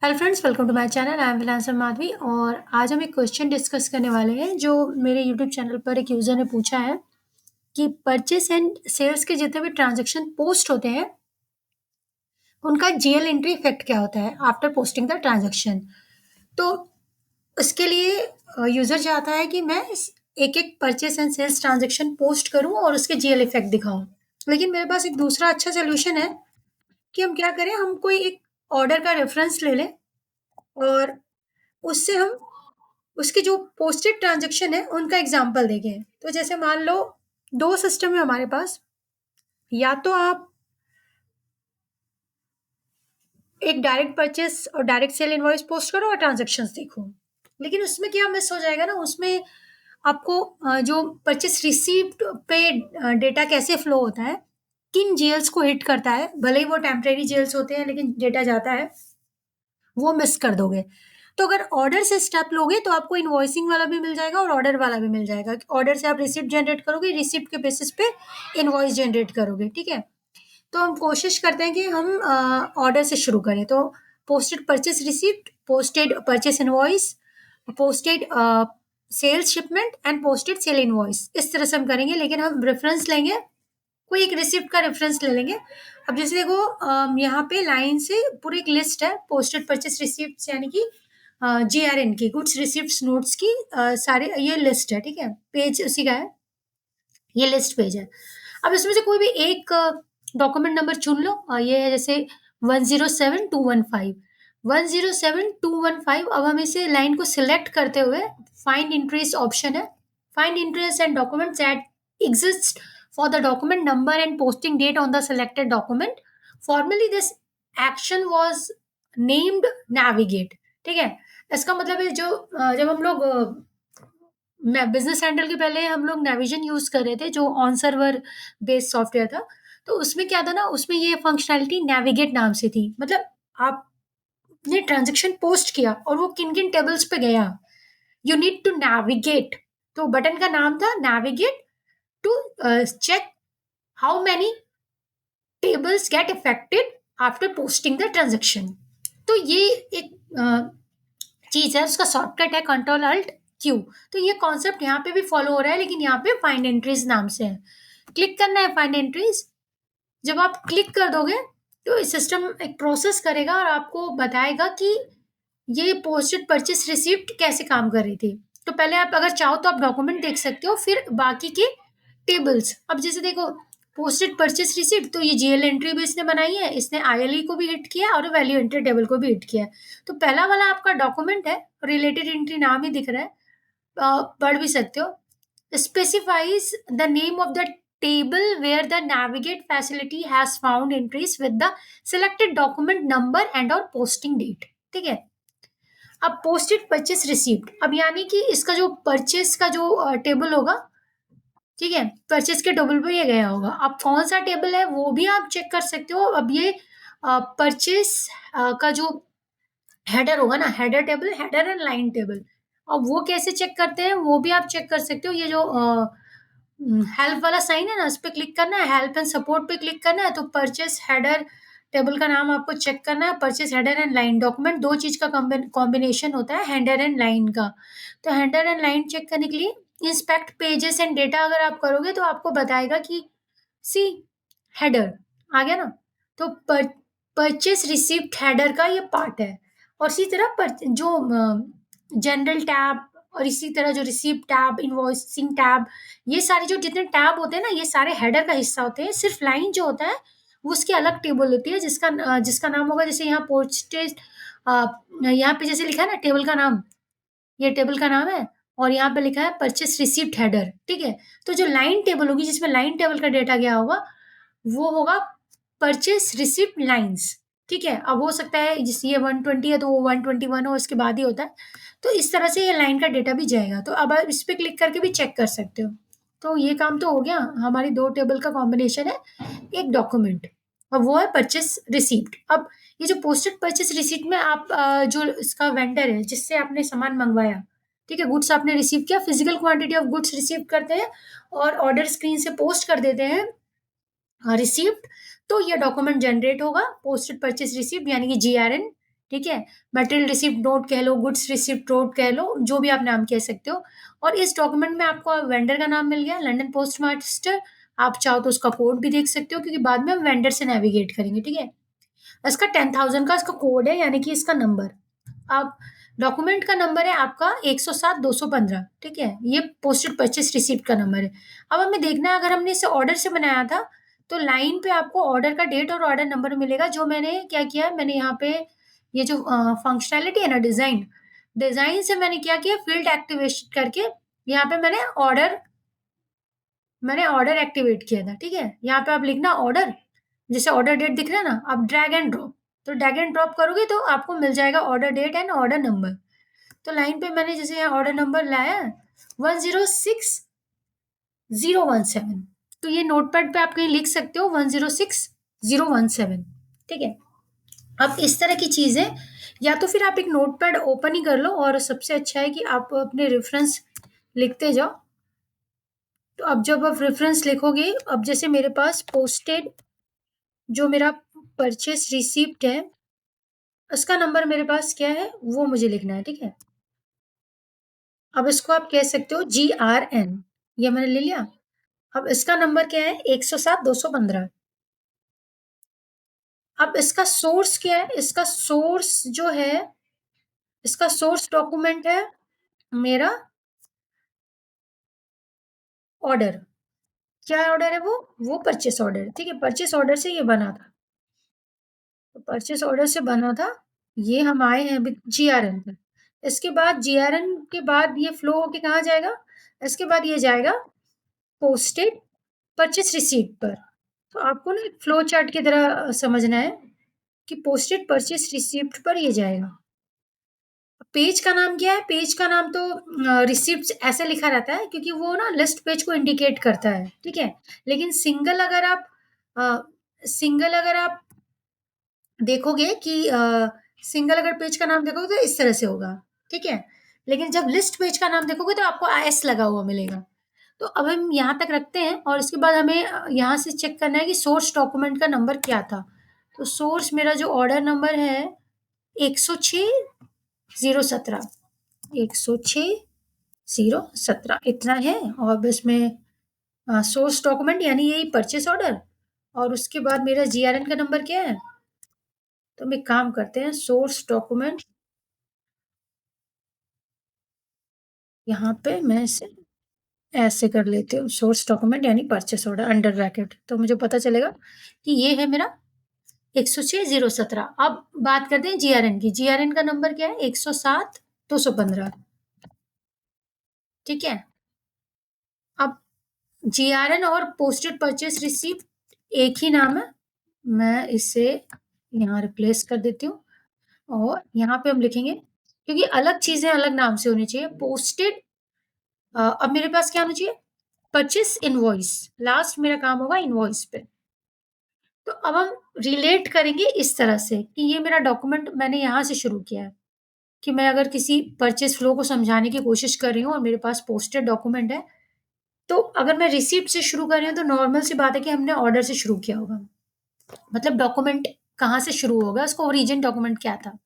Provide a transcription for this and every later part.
Hello friends, welcome to my channel. I am विलांसर माधवी और आज हम एक क्वेश्चन डिस्कस करने वाले हैं जो मेरे यूट्यूब चैनल पर एक यूज़र ने पूछा है कि परचेस एंड सेल्स के जितने भी ट्रांजैक्शन पोस्ट होते हैं, उनका जीएल एंट्री इफेक्ट क्या होता है आफ्टर पोस्टिंग द ट्रांजैक्शन। तो उसके लिए यूज़र चाहता है कि मैं एक-एक purchase and sales transaction post करूँ और उसके जीएल इफेक्ट दिखाऊँ। लेकिन मेरे पास एक दूसरा अच्छा सॉल्यूशन है कि हम क्या करें, हम कोई एक ऑर्डर का रेफरेंस ले लें और उससे हम उसके जो पोस्टेड ट्रांज़ैक्शन है, उनका एग्ज़ाम्पल देखें। तो जैसे मान लो 2 सिस्टम है हमारे पास, या तो आप एक डायरेक्ट परचेज़ और डायरेक्ट सेल इनवॉइस पोस्ट करो और ट्रांज़ैक्शंस देखो। लेकिन उसमें क्या मिस हो जाएगा ना, उसमें आपको जो परचेज़ रिसीव्ड पे डेटा कैसे फ्लो होता है, किन जीएल्स को हिट करता है, भले ही वो टेम्परेरी जीएल्स होते हैं लेकिन डेटा जाता है, वो मिस कर दोगे। तो अगर ऑर्डर से स्टेप लोगे तो आपको इनवॉइसिंग वाला भी मिल जाएगा और ऑर्डर वाला भी मिल जाएगा। ऑर्डर से आप रिसिप्ट जनरेट करोगे, रिसिप्ट के बेसिस पे इनवॉइस जनरेट करोगे, ठीक है? तो हम कोशिश करते हैं कि हम ऑर्डर से शुरू करें। तो posted purchase receipt, posted purchase invoice, posted sales shipment and posted sale invoice, इस तरह से हम करेंगे। लेकिन हम रेफरेंस लेंगे, कोई एक रिसिप्ट का रेफरेंस ले लेंगे। अब जैसे देखो, यहाँ पे लाइन से पूरी एक लिस्ट है पोस्टेड परचेस रिसिप्ट्स, यानी कि जीआरएन की, गुड्स रिसिप्ट्स नोट्स की सारे ये लिस्ट है, ठीक है? पेज उसी का है, ये लिस्ट पेज है। अब इसमें से कोई भी एक डॉक्यूमेंट नंबर चुन लो। ये है जैसे 107215, 107215। अब हम इसे लाइन को सिलेक्ट करते हुए फाइंड इंटरेस्ट ऑप्शन है, find interest and documents that exist for the document number and posting date on the selected document. Formally this action was named navigate, ठीक है? इसका मतलब है जो जब हम लोग बिजनेस हैंडल के पहले हम लोग नेविजन यूज कर रहे थे, जो ऑन सर्वर बेस्ड सॉफ्टवेयर था। तो उसमें क्या था ना, उसमें ये फंक्शनैलिटी नेविगेट नाम से थी। मतलब आपने ट्रांजेक्शन पोस्ट किया और वो किन किन टेबल्स पे गया, यू नीड टू नेविगेट। तो बटन का नाम था navigate to check how many tables get affected after posting the transaction। तो ये एक चीज है, उसका शॉर्टकट है कंट्रोल अल्ट क्यू। तो ये कॉन्सेप्ट यहाँ पे भी फॉलो हो रहा है, लेकिन यहाँ पे फाइंड एंट्रीज नाम से है। क्लिक करना है फाइंड एंट्रीज। जब आप क्लिक कर दोगे तो सिस्टम एक प्रोसेस करेगा और आपको बताएगा कि ये पोस्टेड परचेस रिसिप्ट कैसे काम कर रही थी। तो पहले आप अगर चाहो तो आप डॉक्यूमेंट देख सकते हो, फिर बाकी के टेबल्स। अब जैसे देखो, पोस्टेड परचेस रिसिप्ट, तो ये जीएल एंट्री भी इसने बनाई है, इसने आईएलई को भी हिट किया और वैल्यू एंट्री टेबल को भी हिट किया है। तो पहला वाला आपका डॉक्यूमेंट है, रिलेटेड एंट्री नाम ही दिख रहा है, पढ़ भी सकते हो। Specifies the name of the table where the navigate facility has found entries with the selected document number and or posting date, ठीक है? अब पोस्टेड परचेस रिसीप्ट, अब यानी कि इसका जो परचेस का जो टेबल होगा, ठीक है, परचेस के टेबल पे ये गया होगा। अब कौन सा टेबल है वो भी आप चेक कर सकते हो। अब ये परचेस का जो हेडर होगा ना, header table, header and line table. अब वो कैसे चेक करते हैं वो भी आप चेक कर सकते हो। ये जो हेल्प वाला साइन है ना, उस पे क्लिक करना है, हेल्प एंड सपोर्ट पे क्लिक करना है, तो परचेस हेडर टेबल का नाम आपको चेक करना है। Purchase header and line, document दो चीज का कॉम्बिनेशन होता है, हेडर एंड लाइन का। तो हेडर एंड लाइन चेक करने के लिए इंस्पेक्ट पेजेस एंड डेटा अगर आप करोगे तो आपको बताएगा कि सी हेडर आ गया ना। तो परचेस रिसिप्ट हेडर का ये पार्ट है। और इसी तरह जो जनरल टैब, और इसी तरह जो रिसिप्ट टैब, इनवॉइसिंग टैब, ये सारे जो जितने टैब होते हैं ना, ये सारे हेडर का हिस्सा होते हैं। सिर्फ लाइन जो होता है वो उसकी अलग टेबल होती है, जिसका नाम होगा, जैसे यहाँ पोस्टेज, यहाँ पे जैसे लिखा है ना टेबल का नाम, ये टेबल का नाम है, और यहाँ पे लिखा है परचेस रिसिप्ट हेडर, ठीक है? तो जो लाइन टेबल होगी जिसमें लाइन टेबल का डेटा गया होगा, वो होगा परचेस रिसिप्ट लाइन्स, ठीक है? अब हो सकता है जिस ये 120 है तो वो 121 हो, इसके बाद ही होता है। तो इस तरह से ये लाइन का डेटा भी जाएगा। तो अब आप इस पे क्लिक करके भी चेक कर सकते हो। तो ये काम तो हो गया, हमारी 2 टेबल का कॉम्बिनेशन है, एक डॉक्यूमेंट, और वो है परचेस रिसिप्ट। अब ये जो पोस्टेड परचेस रिसिप्ट में आप जो इसका वेंडर है जिससे आपने सामान मंगवाया, ठीक है, गुड्स आपने रिसीव किया, physical quantity of goods receive करते हैं और ऑर्डर स्क्रीन से पोस्ट कर देते हैं रिसीव्ड। तो ये डॉक्यूमेंट जनरेट होगा, पोस्टेड परचेस रिसीप्ट, यानी कि जीआरएन। ठीक है? मटेरियल रिसीप्ट नोट कह लो, गुड्स रिसीप्ट नोट कह लो, जो भी आप नाम कह सकते हो। और इस डॉक्यूमेंट में आपको वेंडर का नाम मिल गया, लंदन पोस्ट मास्टर। आप चाहो तो उसका कोड भी देख सकते हो, क्योंकि बाद में हम वेंडर से नेविगेट करेंगे, ठीक है? इसका 10,000 का इसका कोड है, यानी कि इसका नंबर। अब डॉक्यूमेंट का नंबर है आपका 107-215, ठीक है? ये पोस्टेड परचेस रिसीप्ट का नंबर है। अब हमें देखना है, अगर हमने इसे ऑर्डर से बनाया था, तो लाइन पे आपको ऑर्डर का डेट और ऑर्डर नंबर मिलेगा। जो मैंने क्या किया है, मैंने यहाँ पे ये जो फंक्शनैलिटी है ना, डिज़ाइन, डिज़ाइन से मैंने क्या किया, फ़ील्ड एक्टिवेशन करके यहाँ पे मैंने ऑर्डर एक्टिवेट किया था, ठीक है? यहाँ पे आप लिखना ऑर्डर, जैसे ऑर्डर डेट दिख रहा है ना, आप ड्रैग एंड ड्रॉप, तो ड्रैग एंड ड्रॉप करोगे तो आपको मिल जाएगा order date and order number. तो लाइन पे मैंने जैसे यहाँ ऑर्डर नंबर लाया 106017, तो ये नोटपैड पे आप कहीं लिख सकते हो 106017, ठीक है? अब इस तरह की चीजें, या तो फिर आप एक नोटपैड ओपन ही कर लो, और सबसे अच्छा है कि आप अपने रेफरेंस लिखते जाओ। तो अब जब आप रेफरेंस लिखोगे, अब जैसे मेरे पास पोस्टेड जो मेरा परचेस रिसीप्ट है, उसका नंबर मेरे पास क्या है, वो मुझे लिखना है, ठीक है? अब इसको आप कह सकते हो GRN, ये मैंने ले लिया। अब इसका नंबर क्या है, 107-215। अब इसका सोर्स क्या है, इसका सोर्स जो है, इसका सोर्स डॉक्यूमेंट है मेरा ऑर्डर। क्या ऑर्डर है वो परचेस ऑर्डर, ठीक है? परचेस ऑर्डर से ये बना था, तो परचेस ऑर्डर से बना था। ये हम आए हैं अभी GRN पे। इसके बाद GRN के बाद ये फ्लो होके कहाँ जाएगा, इसके बाद ये जाएगा पोस्टेड परचेस रिसीप्ट पर। तो आपको ना एक फ्लो चार्ट की तरह समझना है कि पोस्टेड परचेस रिसीप्ट पर ये जाएगा। पेज का नाम क्या है, पेज का नाम तो रिसिप्ट ऐसे लिखा रहता है, क्योंकि वो ना लिस्ट पेज को इंडिकेट करता है, ठीक है? लेकिन सिंगल अगर आप देखोगे कि सिंगल अगर पेज का नाम देखोगे तो इस तरह से होगा, ठीक है? लेकिन जब लिस्ट पेज का नाम देखोगे तो आपको एस लगा हुआ मिलेगा। तो अब हम यहाँ तक रखते हैं, और इसके बाद हमें यहाँ से चेक करना है कि सोर्स डॉक्यूमेंट का नंबर क्या था। तो सोर्स मेरा जो ऑर्डर नंबर है 106-017, 106-017 इतना है। और बस में सोर्स डॉक्यूमेंट यानी यही परचेस ऑर्डर, और उसके बाद मेरा GRN का नंबर क्या है। तो हम एक काम करते हैं, सोर्स डॉक्यूमेंट, यहाँ पे मैं इसे ऐसे कर लेती हूँ, सोर्स डॉक्यूमेंट यानी परचेस ऑर्डर अंडर ब्रैकेट, तो मुझे पता चलेगा कि ये है मेरा 106-017। अब बात करते हैं GRN की। GRN का नंबर क्या है, 107-215, ठीक है? अब GRN और पोस्टेड परचेस रिसीप्ट एक ही नाम है। मैं इसे यहाँ रिप्लेस कर देती हूँ, और यहाँ पे हम लिखेंगे, क्योंकि अलग चीजें अलग नाम से होनी चाहिए। पोस्टेड, अब मेरे पास क्या होना चाहिए, परचेस इनवॉइस, लास्ट मेरा काम होगा इनवॉइस पे। तो अब हम रिलेट करेंगे इस तरह से कि ये मेरा डॉक्यूमेंट मैंने यहाँ से शुरू किया है, कि मैं अगर किसी परचेस फ्लो को समझाने की कोशिश कर रही हूँ और मेरे पास पोस्टेड डॉक्यूमेंट है, तो अगर मैं रिसीप्ट से शुरू कर रही हूँ तो नॉर्मल सी बात है कि हमने ऑर्डर से शुरू किया होगा। मतलब डॉक्यूमेंट कहाँ से शुरू होगा, उसका ओरिजिन डॉक्यूमेंट क्या था।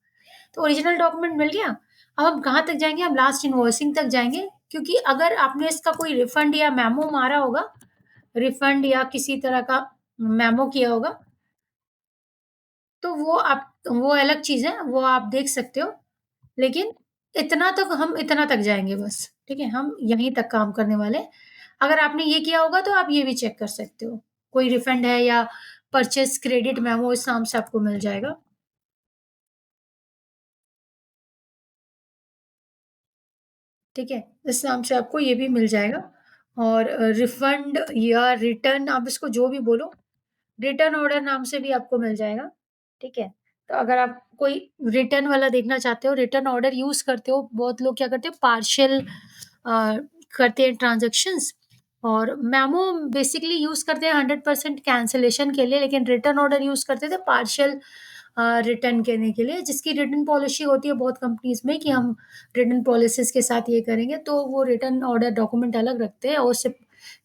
तो ओरिजिनल डॉक्यूमेंट मिल गया। अब हम कहाँ तक जाएँगे, हम लास्ट इनवॉइसिंग तक जाएँगे, क्योंकि अगर आपने इसका कोई रिफंड या मेमो मारा होगा, रिफंड या किसी तरह का मेमो किया होगा, तो वो अलग चीज़ है, वो आप देख सकते हो। लेकिन इतना तक जाएँगे बस, ठीक है? हम यहीं तक काम करने वाले हैं। अगर आपने ये किया होगा तो आप ये भी चेक कर सकते हो। कोई रिफंड है या परचेज़ क्रेडिट मेमो इस नाम से आपको मिल जाएगा, ठीक है? इस नाम से आपको ये भी मिल जाएगा। और रिफंड या रिटर्न, आप इसको जो भी बोलो, रिटर्न ऑर्डर नाम से भी आपको मिल जाएगा, ठीक है? तो अगर आप कोई रिटर्न वाला देखना चाहते हो, रिटर्न ऑर्डर यूज़ करते हो, बहुत लोग क्या करते हैं पार्शियल अ, करते हैं ट्रांज़ैक्शंस, और मेमो बेसिकली यूज़ करते हैं 100% कैंसलेशन के लिए, लेकिन रिटर्न ऑर्डर यूज़ करते थे पार्शियल रिटर्न करने के लिए, जिसकी रिटर्न पॉलिसी होती है बहुत कंपनीज़ में कि हम रिटर्न पॉलिसीज़ के साथ ये करेंगे, तो वो रिटर्न ऑर्डर डॉक्यूमेंट अलग रखते हैं, और सिर्फ़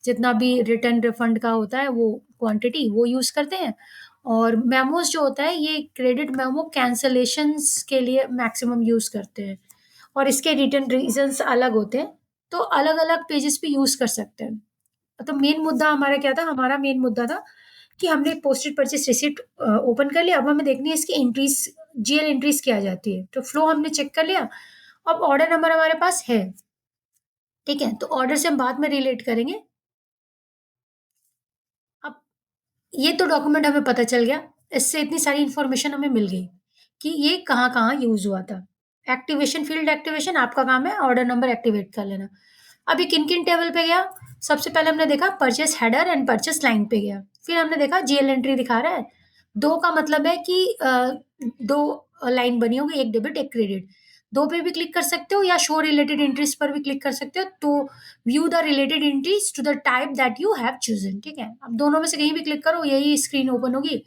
जितना भी रिटर्न रिफंड का होता है वो क्वांटिटी वो यूज़ करते हैं। और मेमोज जो होता है ये क्रेडिट मेमो कैंसलेशंस के लिए मैक्सिमम यूज़ करते हैं और इसके रिटर्न रीजंस अलग होते हैं, तो अलग-अलग पेजेस पे यूज़ कर सकते हैं। तो मेन मुद्दा हमारा क्या था? हमारा मेन मुद्दा था कि हमने पोस्टेड परचेज़ रिसिप्ट ओपन कर लिया, अब हमें देखनी है इसकी एंट्रीज़, जीएल एंट्रीज़ क्या आ जाती है। तो फ्लो हमने चेक कर लिया, अब ऑर्डर नंबर हमारे पास है, ठीक है? तो ऑर्डर से हम बाद में रिलेट करेंगे। अब ये तो डॉक्यूमेंट हमें पता चल गया, इससे इतनी सारी इन्फॉर्मेशन हमें मिल गई कि ये कहाँ-कहाँ यूज़ हुआ था। एक्टिवेशन, फील्ड एक्टिवेशन आपका काम है ऑर्डर नंबर एक्टिवेट कर लेना। अब ये किन-किन टेबल पे गया? सबसे पहले हमने देखा purchase header and purchase line पे गया। फिर हमने देखा जीएल एंट्री दिखा रहा है। 2 का मतलब है कि 2 लाइन बनी होगी, 1 डेबिट, 1 क्रेडिट। 2 पे भी क्लिक कर सकते हो या शो रिलेटेड एंट्रीज़ पर भी क्लिक कर सकते हो to view the related entries to the type that you have chosen, ठीक है? अब दोनों में से कहीं भी क्लिक करो, यही स्क्रीन ओपन होगी।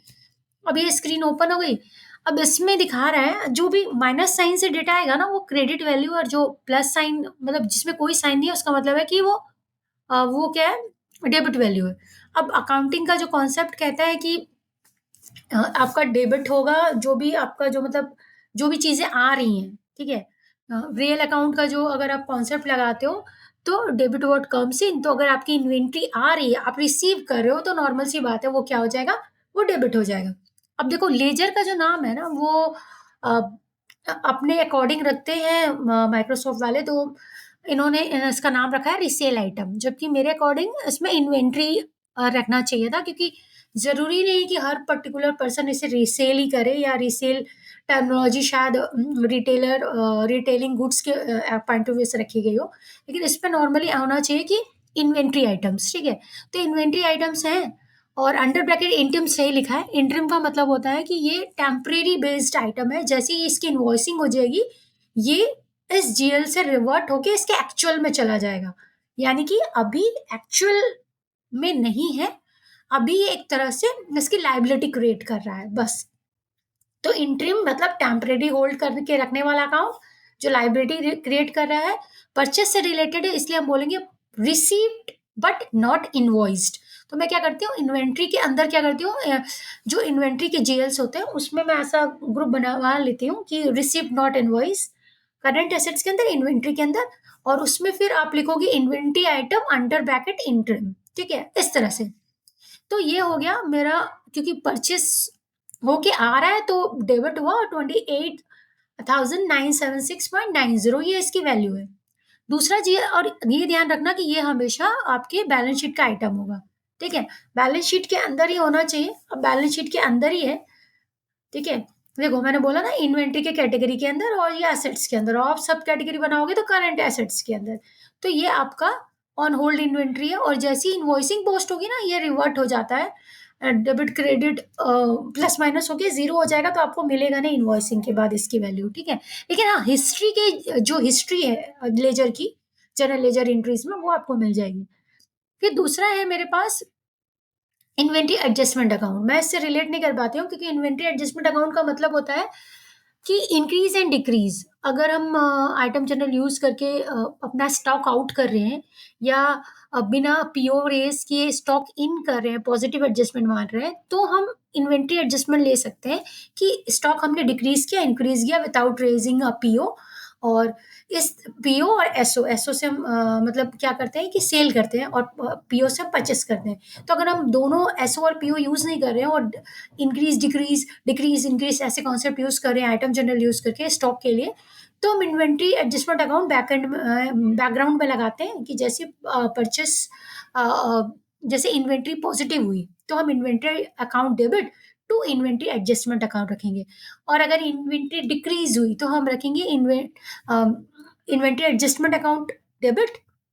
अब ये स्क्रीन ओपन हो गई। अब इसमें दिखा रहा है जो भी माइनस साइन से डेटा आएगा ना वो क्रेडिट वैल्यू, और जो प्लस साइन मतलब जिसमें कोई साइन नहीं है उसका मतलब है कि वो क्या है, डेबिट वैल्यू है। अब अकाउंटिंग का जो कॉन्सेप्ट कहता है कि आपका डेबिट होगा जो भी आपका जो मतलब जो भी चीज़ें आ रही हैं, ठीक है? रियल अकाउंट का जो अगर आप कॉन्सेप्ट लगाते हो तो डेबिट व्हाट कम्स इन, तो अगर आपकी इन्वेंटरी आ रही है, आप रिसीव कर रहे हो तो नॉर्मल सी बात है वो क्या हो जाएगा, वो डेबिट हो जाएगा। अब देखो लेजर का जो नाम है ना वो अ, अपने अकॉर्डिंग रखते हैं माइक्रोसॉफ्ट वाले, तो इन्होंने इसका नाम रखा है रीसेल आइटम, जबकि मेरे अकॉर्डिंग इसमें इन्वेंटरी रखना चाहिए था, क्योंकि ज़रूरी नहीं कि हर पर्टिकुलर पर्सन इसे रीसेल ही करे, या रीसेल टर्मिनोलॉजी शायद रिटेलिंग गुड्स के पॉइंट ऑफ व्यू से रखी गई हो। लेकिन इस पे नॉर्मली होना चाहिए कि इन्वेंटरी आइटम्स, ठीक है? तो इन्वेंटरी आइटम्स हैं और अंडर ब्रैकेट इंटरिम सही लिखा है। इंटरिम का मतलब होता है कि ये टेम्परेरी बेस्ड आइटम है, जैसे ही इसकी इनवॉइसिंग हो जाएगी, ये इस जीएल से रिवर्ट होके इसके एक्चुअल में चला जाएगा। यानी कि अभी एक्चुअल में नहीं है, अभी ये एक तरह से इसकी लायबिलिटी क्रिएट कर रहा है, बस। तो इंटरिम मतलब टेम्परेरी होल्ड करके रखने वाला अकाउंट जो लायबिलिटी क्रिएट कर रहा है, परचेस से रिलेटेड है, इसलिए हम बोलेंगे रिसीव्ड बट नॉट इनवॉइस्ड। तो मैं क्या करती हूँ इन्वेंट्री के अंदर क्या करती हूँ, जो इन्वेंट्री के जीएल्स होते हैं उसमें मैं ऐसा ग्रुप बनवा लेती हूँ कि received not invoice, current assets के अंदर, इन्वेंट्री के अंदर, और उसमें फिर आप लिखोगे inventory item under bracket interim, ठीक है, इस तरह से। तो ये हो गया मेरा, क्योंकि परचेस होके आ रहा है तो डेबिट हुआ 28,976.90, ये इसकी वैल्यू है। दूसरा जी, और ये ध्यान रखना कि ये हमेशा आपके बैलेंस शीट का आइटम होगा, ठीक है? बैलेंस शीट के अंदर ही होना चाहिए। अब बैलेंस शीट के अंदर ही है, ठीक है? देखो मैंने बोला ना इन्वेंटरी के कैटेगरी के अंदर और ये एसेट्स के अंदर, और आप सब कैटेगरी बनाओगे तो करंट एसेट्स के अंदर। तो ये आपका ऑन होल्ड इन्वेंटरी है, और जैसी इनवॉइसिंग पोस्ट होगी ना ये रिवर्ट हो जाता है। डेबिट क्रेडिट प्लस माइनस होके ज़ीरो हो जाएगा, तो आपको मिलेगा नहीं इनवॉइसिंग के बाद इसकी वैल्यू, ठीक है? लेकिन हाँ, हिस्ट्री के जो हिस्ट्री है लेजर की, जनरल लेजर एंट्रीज़ में वो आपको मिल जाएगी। फिर दूसरा है मेरे पास इन्वेंटरी एडजस्टमेंट अकाउंट। मैं इससे रिलेट नहीं कर पाती हूँ, क्योंकि इन्वेंटरी एडजस्टमेंट अकाउंट का मतलब होता है कि इंक्रीज एंड डिक्रीज, अगर हम आइटम जनरल यूज करके अपना स्टॉक आउट कर रहे हैं, या बिना पीओ रेस किए स्टॉक इन कर रहे हैं, पॉजिटिव एडजस्टमेंट मान रहे हैं, तो हम इन्वेंटरी एडजस्टमेंट ले सकते हैं कि स्टॉक हमने डिक्रीज किया, इंक्रीज किया विदाउट रेजिंग अ पीओ। और इस पीओ और एसओ, एसओ से हम मतलब क्या करते हैं कि सेल करते हैं, और पीओ से हम परचेस करते हैं। तो अगर हम दोनों एसओ और पीओ यूज नहीं कर रहे हैं और इंक्रीज डिक्रीज डिक्रीज इंक्रीज ऐसे कॉन्सेप्ट यूज कर रहे हैं आइटम जनरल यूज करके स्टॉक के लिए, तो हम इन्वेंट्री एडजस्टमेंट अकाउंट बैकएंड में बैकग्राउंड में लगाते हैं कि जैसे परचेस, जैसे इन्वेंट्री पॉजिटिव हुई तो हम inventory account debit to inventory adjustment account रखेंगे, और अगर इन्वेंट्री डिक्रीज हुई तो हम रखेंगे इन्वेंट्री एडजस्टमेंट अकाउंट डेबिट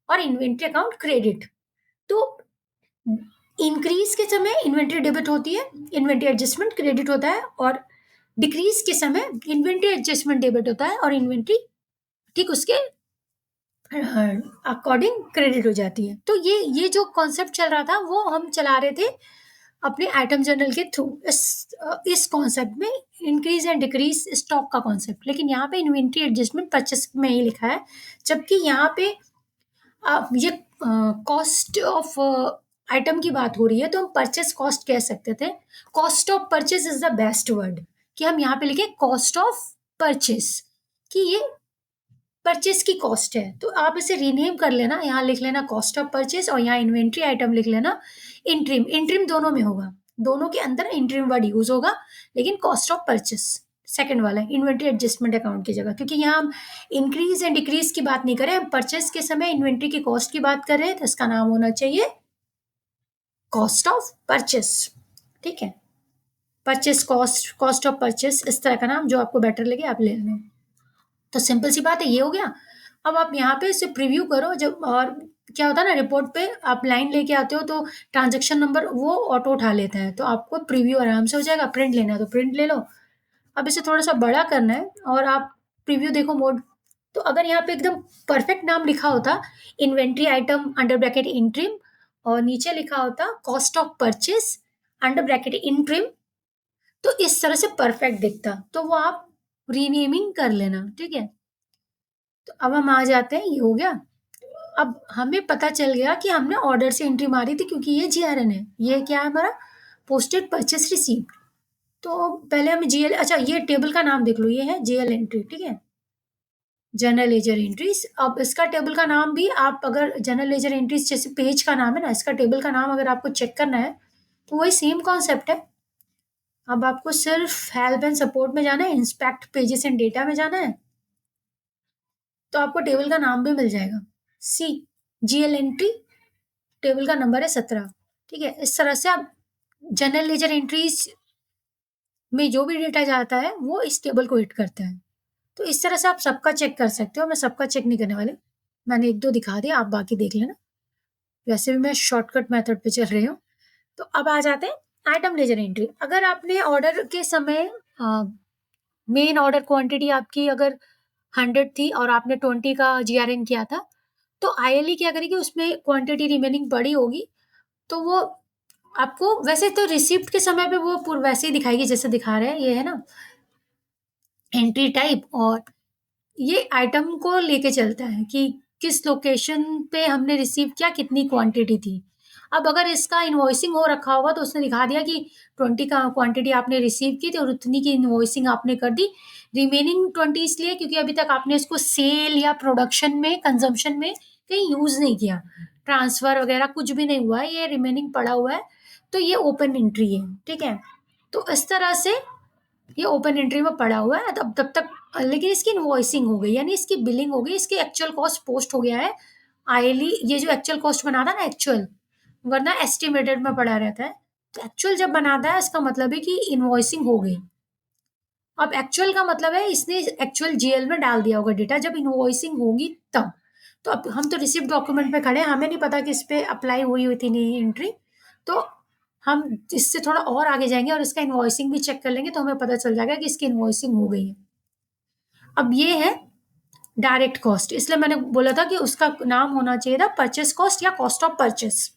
और इन्वेंट्री अकाउंट क्रेडिट। तो इंक्रीज के समय इन्वेंट्री डेबिट होती है, इन्वेंट्री एडजस्टमेंट क्रेडिट होता है, और डिक्रीज के समय इन्वेंट्री एडजस्टमेंट डेबिट होता है और इन्वेंट्री ठीक उसके अकॉर्डिंग क्रेडिट हो जाती है। तो ये जो कॉन्सेप्ट चल रहा था वो हम चला रहे थे अपने आइटम जर्नल के थ्रू, इस कॉन्सेप्ट में इंक्रीज एंड डिक्रीज स्टॉक का कॉन्सेप्ट। लेकिन यहाँ पे इन्वेंट्री एडजस्टमेंट परचेस में ही लिखा है, जबकि यहाँ पे ये कॉस्ट ऑफ आइटम की बात हो रही है तो हम परचेस कॉस्ट कह सकते थे। Cost of purchase is the best word, कि हम यहाँ पे लिखे कॉस्ट ऑफ परचेस, कि ये परचेस की कॉस्ट है। तो आप इसे रीनेम कर लेना, यहाँ लिख लेना कॉस्ट ऑफ परचेस और यहाँ इन्वेंट्री आइटम लिख लेना इंट्रीम। इंट्रीम दोनों में होगा, दोनों के अंदर इंट्रीम वर्ड यूज होगा, लेकिन कॉस्ट ऑफ परचेस सेकंड वाला इन्वेंट्री एडजस्टमेंट अकाउंट की जगह, क्योंकि यहाँ हम इंक्रीज एंड डिक्रीज की बात नहीं कर रहे, हम परचेस के समय इन्वेंट्री की कॉस्ट की बात कर रहे हैं, तो इसका नाम होना चाहिए कॉस्ट ऑफ परचेस। ठीक है, purchase cost, cost of purchase, इस तरह का नाम जो आपको बेटर लगे आप ले लेना। तो सिंपल सी बात है, ये हो गया। अब आप यहाँ पे इसे प्रीव्यू करो, जब और क्या होता है ना, रिपोर्ट पे आप लाइन लेके आते हो तो ट्रांजैक्शन नंबर वो ऑटो उठा लेता है, तो आपको प्रीव्यू आराम से हो जाएगा। प्रिंट लेना है तो प्रिंट ले लो। अब इसे थोड़ा सा बड़ा करना है और आप प्रीव्यू देखो मोड, तो अगर यहाँ पे एकदम परफेक्ट नाम लिखा होता inventory item under bracket interim, और नीचे लिखा होता cost of purchase under bracket interim, तो इस तरह से परफेक्ट दिखता, तो वो आप रीनेमिंग कर लेना। ठीक है, तो अब हम आ जाते हैं, ये हो गया। अब हमें पता चल गया कि हमने ऑर्डर से एंट्री मारी थी, क्योंकि ये जीआरएन है, ये क्या है हमारा पोस्टेड परचेस रिसीप्ट। तो पहले हमें जीएल, अच्छा ये टेबल का नाम देख लो, ये है जीएल एंट्री। ठीक है, जनरल लेजर एंट्रीज। अब इसका टेबल का नाम भी आप, अगर जनरल लेजर एंट्रीज जैसे पेज का नाम है ना, इसका टेबल का नाम अगर आपको चेक करना है तो वही सेम कॉन्सेप्ट है। अब आपको सिर्फ हेल्प एंड सपोर्ट में जाना है, इंस्पेक्ट पेजेस एंड डेटा में जाना है, तो आपको टेबल का नाम भी मिल जाएगा। सी जीएल एंट्री, टेबल का नंबर है 17। ठीक है, इस तरह से आप जनरल लेजर एंट्रीज में जो भी डेटा जाता है वो इस टेबल को हिट करता है। तो इस तरह से आप सबका चेक कर सकते हो। मैं सबका चेक नहीं करने वाली, मैंने एक दो दिखा दिया, आप बाकी देख लेना। वैसे भी मैं शॉर्टकट मेथड पे चल रही हूँ। तो अब आ जाते हैं आइटम लेजर एंट्री। अगर आपने ऑर्डर के समय मेन ऑर्डर क्वांटिटी आपकी अगर 100 थी और आपने 20 का जीआरएन किया था, तो आईएलई क्या करेगी, उसमें क्वांटिटी रिमेनिंग पड़ी होगी, तो वो आपको वैसे तो रिसिप्ट के समय पे वो वैसे ही दिखाएगी जैसे दिखा रहे हैं, ये है ना एंट्री टाइप, और ये आइटम को लेके चलता है कि किस लोकेशन पे हमने रिसीव किया, कितनी क्वांटिटी थी। अब अगर इसका इनवॉइसिंग हो रखा होगा तो उसने दिखा दिया कि 20 का क्वांटिटी आपने रिसीव की थी और उतनी की इनवॉइसिंग आपने कर दी। रिमेनिंग 20 इसलिए क्योंकि अभी तक आपने इसको सेल या प्रोडक्शन में, कंजम्पशन में कहीं यूज नहीं किया, ट्रांसफर वगैरह कुछ भी नहीं हुआ है, ये रिमेनिंग पड़ा हुआ है, तो ये ओपन एंट्री है। ठीक है, तो इस तरह से ये ओपन एंट्री में पड़ा हुआ है, तब तक लेकिन इसकी इनवॉइसिंग हो गई, यानी इसकी बिलिंग हो गई, इसकी एक्चुअल कॉस्ट पोस्ट हो गया है आईएलई। ये जो एक्चुअल कॉस्ट बनाता है ना एक्चुअल, वरना एस्टिमेटेड में पड़ा रहता है, तो एक्चुअल जब बनाता है इसका मतलब है कि इनवॉइसिंग हो गई। अब एक्चुअल का मतलब है इसने एक्चुअल जीएल में डाल दिया होगा डेटा, जब इनवॉइसिंग होगी तब। तो अब हम तो रिसिप्ट डॉक्यूमेंट पे खड़े हैं, हमें नहीं पता कि इस पे अप्लाई हुई थी नहीं एंट्री, तो हम इससे थोड़ा और आगे जाएंगे और इसका इनवॉइसिंग भी चेक कर लेंगे, तो हमें पता चल जाएगा कि इसकी इनवॉइसिंग हो गई है। अब ये है डायरेक्ट कॉस्ट, इसलिए मैंने बोला था कि उसका नाम होना चाहिए था परचेस कॉस्ट या कॉस्ट ऑफ परचेस।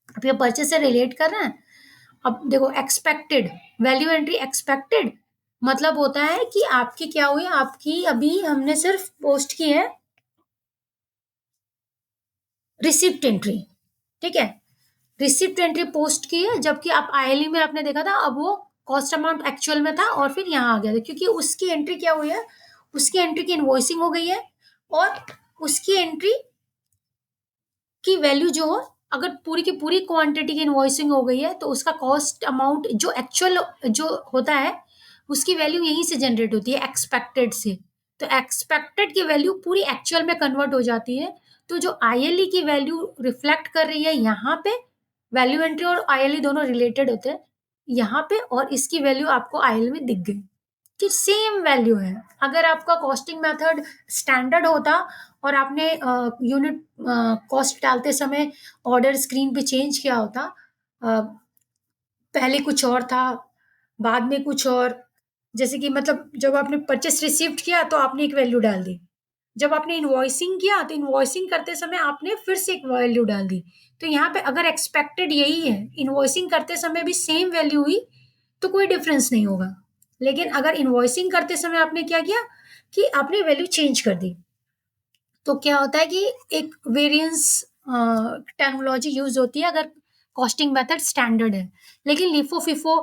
अब ये परचेस से रिलेट कर रहे हैं। अब देखो एक्सपेक्टेड वैल्यू एंट्री, एक्सपेक्टेड मतलब होता है कि आपकी क्या हुई, आपकी अभी हमने सिर्फ पोस्ट की है रिसिप्ट एंट्री। ठीक है, रिसिप्ट एंट्री पोस्ट की है, जबकि आप आईएलई में आपने देखा था, अब वो कॉस्ट अमाउंट एक्चुअल में था और फिर यहाँ आ गया था, क्योंकि उसकी एंट्री क्या हुई है, उसकी एंट्री की इनवॉइसिंग हो गई है, और उसकी एंट्री की वैल्यू जो हो, अगर पूरी की पूरी क्वांटिटी की इनवॉइसिंग हो गई है तो उसका कॉस्ट अमाउंट जो एक्चुअल जो होता है उसकी वैल्यू यहीं से जनरेट होती है एक्सपेक्टेड से। तो एक्सपेक्टेड की वैल्यू पूरी एक्चुअल में कन्वर्ट हो जाती है। तो जो आईएलई की वैल्यू रिफ्लेक्ट कर रही है यहाँ पे, वैल्यू एंट्री और आईएलई दोनों रिलेटेड होते हैं यहाँ पे, और इसकी वैल्यू आपको आईएलई में दिख गई कि सेम वैल्यू है। अगर आपका कॉस्टिंग मेथड स्टैंडर्ड होता और आपने यूनिट कॉस्ट डालते समय ऑर्डर स्क्रीन पे चेंज किया होता, पहले कुछ और था बाद में कुछ और, जैसे कि मतलब जब आपने परचेस रिसीव्ड किया तो आपने एक वैल्यू डाल दी, जब आपने इनवॉइसिंग किया तो इनवॉइसिंग करते समय आपने फिर से एक वैल्यू डाल दी। तो यहाँ पे अगर एक्सपेक्टेड यही है, इनवॉइसिंग करते समय भी सेम वैल्यू हुई, तो कोई डिफरेंस नहीं होगा। लेकिन अगर इनवॉइसिंग करते समय आपने क्या किया कि आपने वैल्यू चेंज कर दी, तो क्या होता है कि एक वेरिएंस टर्मिनोलॉजी यूज होती है। अगर कॉस्टिंग मेथड स्टैंडर्ड है। लेकिन लिफो फिफो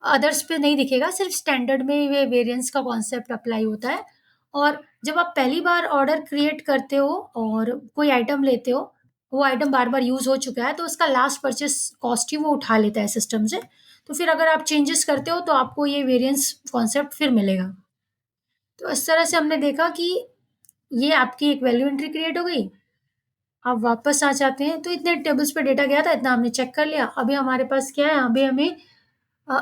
अदर्स पे नहीं दिखेगा, सिर्फ स्टैंडर्ड में ये वेरिएंस का कॉन्सेप्ट अप्लाई होता है। और जब आप पहली बार ऑर्डर क्रिएट करते हो और कोई आइटम लेते हो, वो आइटम बार बार यूज हो चुका है, तो उसका लास्ट परचेस कॉस्ट ही वो उठा लेता है सिस्टम से। तो फिर अगर आप चेंजेस करते हो तो आपको ये वेरिएंस कॉन्सेप्ट फिर मिलेगा। तो इस तरह से हमने देखा कि ये आपकी एक वैल्यू एंट्री क्रिएट हो गई। आप वापस आ जाते हैं, तो इतने टेबल्स पे डेटा गया था, इतना हमने चेक कर लिया। अभी हमारे पास क्या है, अभी हमें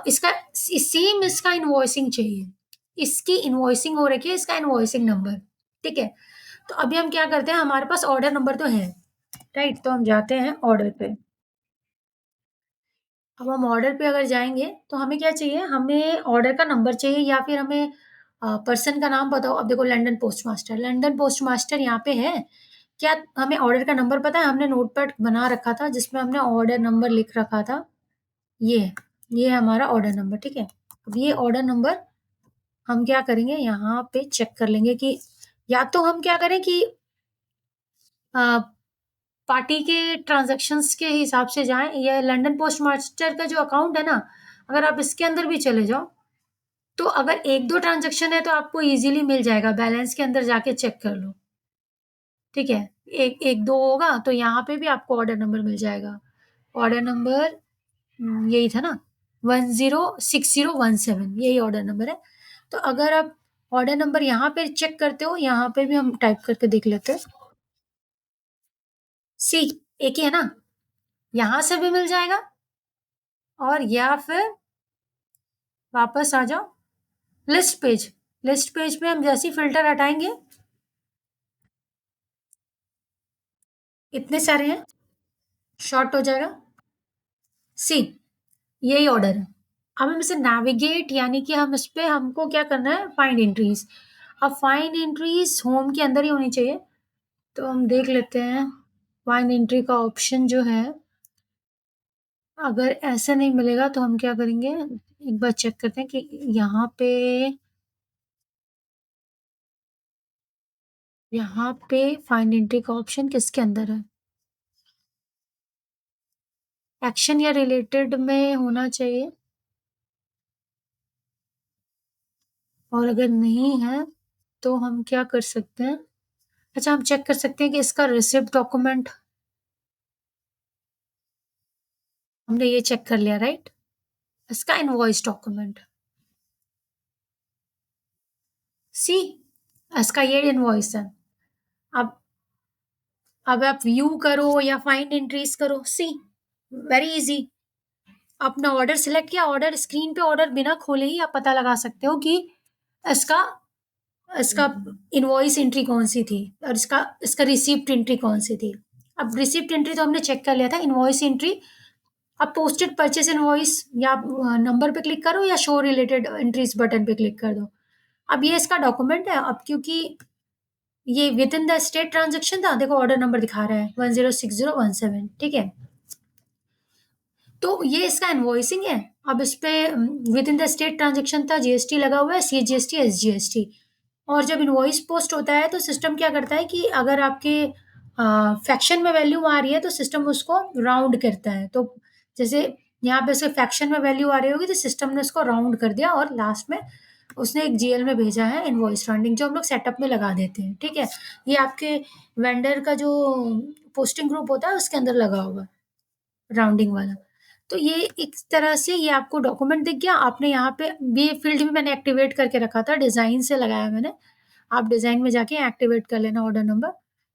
इसका सेम इसका इनवॉइसिंग चाहिए। इसकी इनवॉइसिंग हो रखी है, इसका इनवॉइसिंग नंबर। ठीक है, तो अभी हम क्या करते हैं, हमारे पास ऑर्डर नंबर तो है, राइट? तो हम जाते हैं ऑर्डर पे। अब हम ऑर्डर पे अगर जाएंगे तो हमें क्या चाहिए, हमें ऑर्डर का नंबर चाहिए या फिर हमें पर्सन का नाम बताओ। अब देखो, London post master, London post master यहाँ पे है। क्या हमें ऑर्डर का नंबर पता है? हमने नोटपैड बना रखा था जिसमें हमने ऑर्डर नंबर लिख रखा था। ये है, ये है हमारा ऑर्डर नंबर। ठीक है, अब ये ऑर्डर नंबर हम क्या करेंगे, यहाँ पे चेक कर लेंगे कि या तो हम क्या करें कि आ, पार्टी के ट्रांजैक्शंस के हिसाब से जाएं, या लंदन पोस्ट मास्टर का जो अकाउंट है ना, अगर आप इसके अंदर भी चले जाओ, तो अगर एक दो ट्रांजैक्शन है तो आपको इजीली मिल जाएगा, बैलेंस के अंदर जाके चेक कर लो। ठीक है, एक एक दो होगा तो यहाँ पे भी आपको ऑर्डर नंबर मिल जाएगा। ऑर्डर नंबर यही था ना, 106017, यही ऑर्डर नंबर है। तो अगर आप ऑर्डर नंबर यहाँ पे चेक करते हो, यहाँ पे भी हम टाइप करके देख लेते हैं। सी, एक ही है ना, यहाँ से भी मिल जाएगा। और या फिर वापस आ जाओ लिस्ट पेज। लिस्ट पेज पे हम जैसे ही फिल्टर हटाएंगे, इतने सारे हैं, शॉर्ट हो जाएगा। सी, यही ऑर्डर है। अब हम इसे नेविगेट, यानी कि हम इस पे हमको क्या करना है, फाइंड एंट्रीज। अब फाइंड एंट्रीज होम के अंदर ही होनी चाहिए, तो हम देख लेते हैं फाइंड एंट्री का ऑप्शन जो है। अगर ऐसे नहीं मिलेगा तो हम क्या करेंगे, एक बार चेक करते हैं कि यहाँ पे फाइंड एंट्री का ऑप्शन किसके अंदर है। एक्शन या रिलेटेड में होना चाहिए, और अगर नहीं है तो हम क्या कर सकते हैं, अच्छा हम चेक कर सकते हैं कि इसका रिसिप्ट डॉक्यूमेंट, हमने ये चेक कर लिया, राइट? इसका इनवॉइस डॉक्यूमेंट, सी, इसका ये इनवॉइस है। अब अब आप व्यू करो या फाइंड एंट्रीज करो, सी, वेरी इजी। अपना ऑर्डर सिलेक्ट किया, ऑर्डर स्क्रीन पे ऑर्डर बिना खोले ही आप पता लगा सकते हो कि इसका इसका इनवॉइस एंट्री कौन सी थी और इसका इसका रिसिप्ट एंट्री कौन सी थी। अब रिसिप्ट एंट्री तो हमने चेक कर लिया था, इनवॉइस एंट्री, अब पोस्टेड परचेस इनवॉइस, या नंबर पे क्लिक करो या शो रिलेटेड एंट्रीज बटन पे क्लिक कर दो। अब ये इसका डॉक्यूमेंट है। अब क्योंकि ये with in the state transaction था, देखो ऑर्डर नंबर दिखा रहा है 106017। ठीक है, तो ये इसका इनवॉइसिंग है। अब इस पे with in the state transaction था, जीएसटी लगा हुआ है, सीजीएसटी, एसजीएसटी। और जब इनवॉइस पोस्ट होता है तो सिस्टम क्या करता है कि अगर आपके फ्रैक्शन में वैल्यू आ रही है तो सिस्टम उसको राउंड करता है। तो जैसे यहाँ पे से फ्रैक्शन में वैल्यू आ रही होगी तो सिस्टम ने उसको राउंड कर दिया और लास्ट में उसने एक जीएल में भेजा है इनवॉइस राउंडिंग, जो हम लोग सेटअप में लगा देते हैं। ठीक है, ये आपके वेंडर का जो पोस्टिंग ग्रुप होता है उसके अंदर लगा होगा राउंडिंग वाला। तो ये एक तरह से ये आपको डॉक्यूमेंट दिख गया। आपने यहाँ पे ये फील्ड भी मैंने एक्टिवेट करके रखा था, डिजाइन से लगाया मैंने। आप डिजाइन में जाके एक्टिवेट कर लेना ऑर्डर नंबर,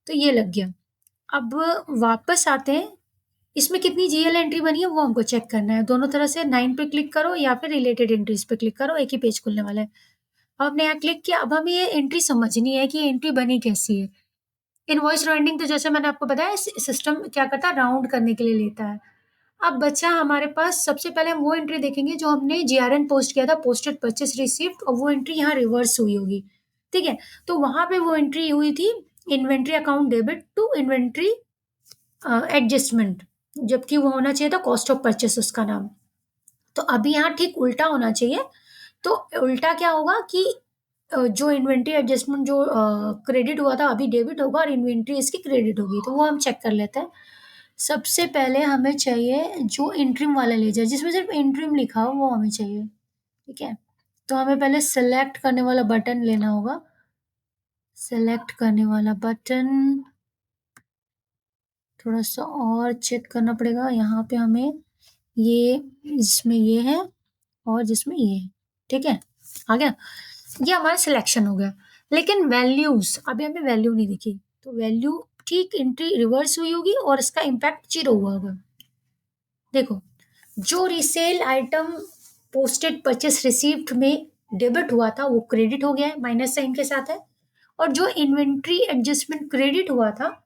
तो ये लग गया। अब वापस आते हैं, इसमें कितनी जीएल एंट्री बनी है वो हमको चेक करना है। दोनों तरह से 9 पे क्लिक करो या फिर रिलेटेड एंट्रीज पे क्लिक करो, एक ही पेज खुलने वाला है। अब हमने यहाँ क्लिक किया, अब हमें ये एंट्री समझनी है कि ये एंट्री बनी कैसी है। इनवॉइस राउंडिंग तो जैसे मैंने आपको बताया, सिस्टम क्या करता है, राउंड करने के लिए लेता है। अब बचा हमारे पास, सबसे पहले हम वो एंट्री देखेंगे जो हमने जीआरएन पोस्ट किया था, पोस्टेड परचेस रिसीव्ड, और वो एंट्री यहाँ रिवर्स हुई होगी। ठीक है, तो वहां पे वो एंट्री हुई थी inventory account debit to inventory adjustment, जबकि वो होना चाहिए था कॉस्ट ऑफ परचेस उसका नाम। तो अभी यहाँ ठीक उल्टा होना चाहिए। तो उल्टा क्या होगा कि जो इन्वेंट्री एडजस्टमेंट जो क्रेडिट हुआ था अभी डेबिट होगा और इन्वेंट्री इसकी क्रेडिट होगी, तो वो हम चेक कर लेते हैं। सबसे पहले हमें चाहिए जो इंट्रीम वाला लेजर, जिसमें सिर्फ इंट्रीम लिखा हो वो हमें चाहिए। ठीक है, तो हमें पहले सेलेक्ट करने वाला बटन लेना होगा। सेलेक्ट करने वाला बटन थोड़ा सा और चेक करना पड़ेगा। यहाँ पे हमें ये, जिसमें ये है और जिसमें ये है। ठीक है, आ गया, ये हमारा सिलेक्शन हो गया। लेकिन वैल्यूज, अभी हमें वैल्यू नहीं दिखी, तो वैल्यू ठीक एंट्री रिवर्स हुई होगी और इसका इम्पैक्ट 0 हुआ होगा। देखो, जो resale item posted purchase received में डेबिट हुआ था वो क्रेडिट हो गया है, माइनस साइन के साथ है। और जो इन्वेंट्री एडजस्टमेंट क्रेडिट हुआ था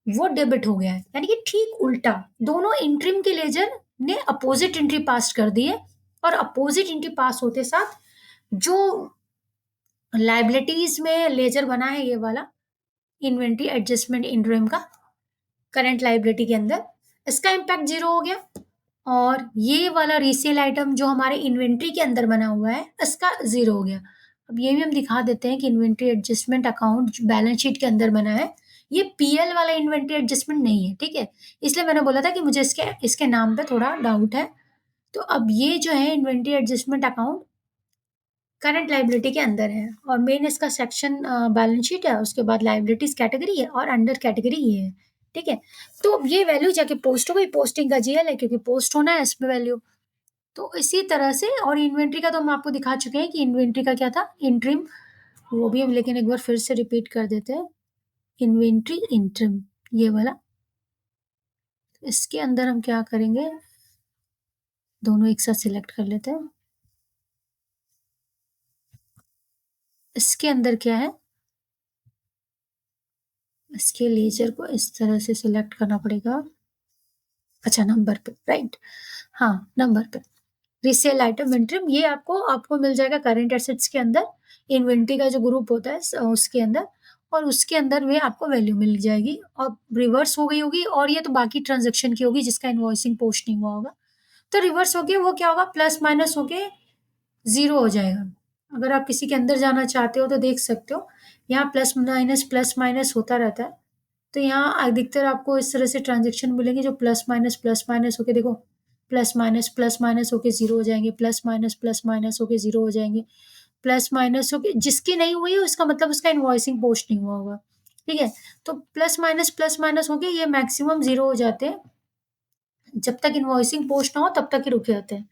वो डेबिट हो गया है, यानी कि ठीक उल्टा। दोनों इंट्रीम के लेजर ने अपोजिट एंट्री पास कर दी है, और अपोजिट एंट्री पास होते साथ जो लाइबिलिटीज में लेजर बना है ये वाला इन्वेंट्री एडजस्टमेंट इंट्रीम का करंट लाइबिलिटी के अंदर, इसका इम्पैक्ट 0 हो गया। और ये वाला रीसेल आइटम जो हमारे इन्वेंट्री के अंदर बना हुआ है इसका 0 हो गया। अब ये भी हम दिखा देते हैं कि inventory adjustment account balance sheet के अंदर बना है, ये पीएल वाला इन्वेंट्री एडजस्टमेंट नहीं है। ठीक है, इसलिए मैंने बोला था कि मुझे इसके इसके नाम पे थोड़ा डाउट है। तो अब ये जो है inventory adjustment account current liability के अंदर है, और मेन इसका सेक्शन बैलेंस शीट है, उसके बाद लाइबिलिटीज कैटेगरी है और अंडर कैटेगरी ये है। ठीक है, तो अब ये वैल्यू जाके पोस्ट हो गई, पोस्टिंग का जीएल है क्योंकि पोस्ट होना है इसमें वैल्यू। तो इसी तरह से, और इन्वेंट्री का तो हम आपको दिखा चुके हैं कि इन्वेंट्री का क्या था, इंट्रीम, वो भी हम लेकिन एक बार फिर से रिपीट कर देते हैं। इन्वेंट्री इंट्रीम ये वाला, इसके अंदर हम क्या करेंगे, दोनों एक साथ सिलेक्ट कर लेते हैं। इसके अंदर क्या है, इसके लेजर को इस तरह से सिलेक्ट करना पड़ेगा। अच्छा, नंबर पे, राइट, हाँ नंबर पे। रीसेल आइटम इंट्रीम ये आपको आपको मिल जाएगा करंट एसेट्स के अंदर, इन्वेंट्री का जो ग्रुप होता है उसके अंदर, और उसके अंदर में आपको वैल्यू मिल जाएगी। और रिवर्स हो गई होगी, और ये तो बाकी ट्रांजेक्शन की होगी जिसका इनवॉइसिंग पोस्ट नहीं हुआ होगा। तो रिवर्स होके वो क्या होगा, प्लस माइनस होके 0 हो जाएगा। अगर आप किसी के अंदर जाना चाहते हो तो देख सकते हो, यहाँ प्लस माइनस होता रहता है। तो यहाँ अधिकतर आपको इस तरह से ट्रांजेक्शन मिलेंगे जो प्लस माइनस होके, देखो प्लस माइनस होके 0 हो जाएंगे, प्लस माइनस होके 0 हो जाएंगे, प्लस माइनस होके, जिसकी नहीं हुई है उसका मतलब उसका इनवॉइसिंग पोस्ट नहीं हुआ होगा। ठीक है, तो प्लस माइनस होके ये मैक्सिमम 0 हो जाते हैं, जब तक इनवॉइसिंग पोस्ट ना हो तब तक ही रुके होते हैं।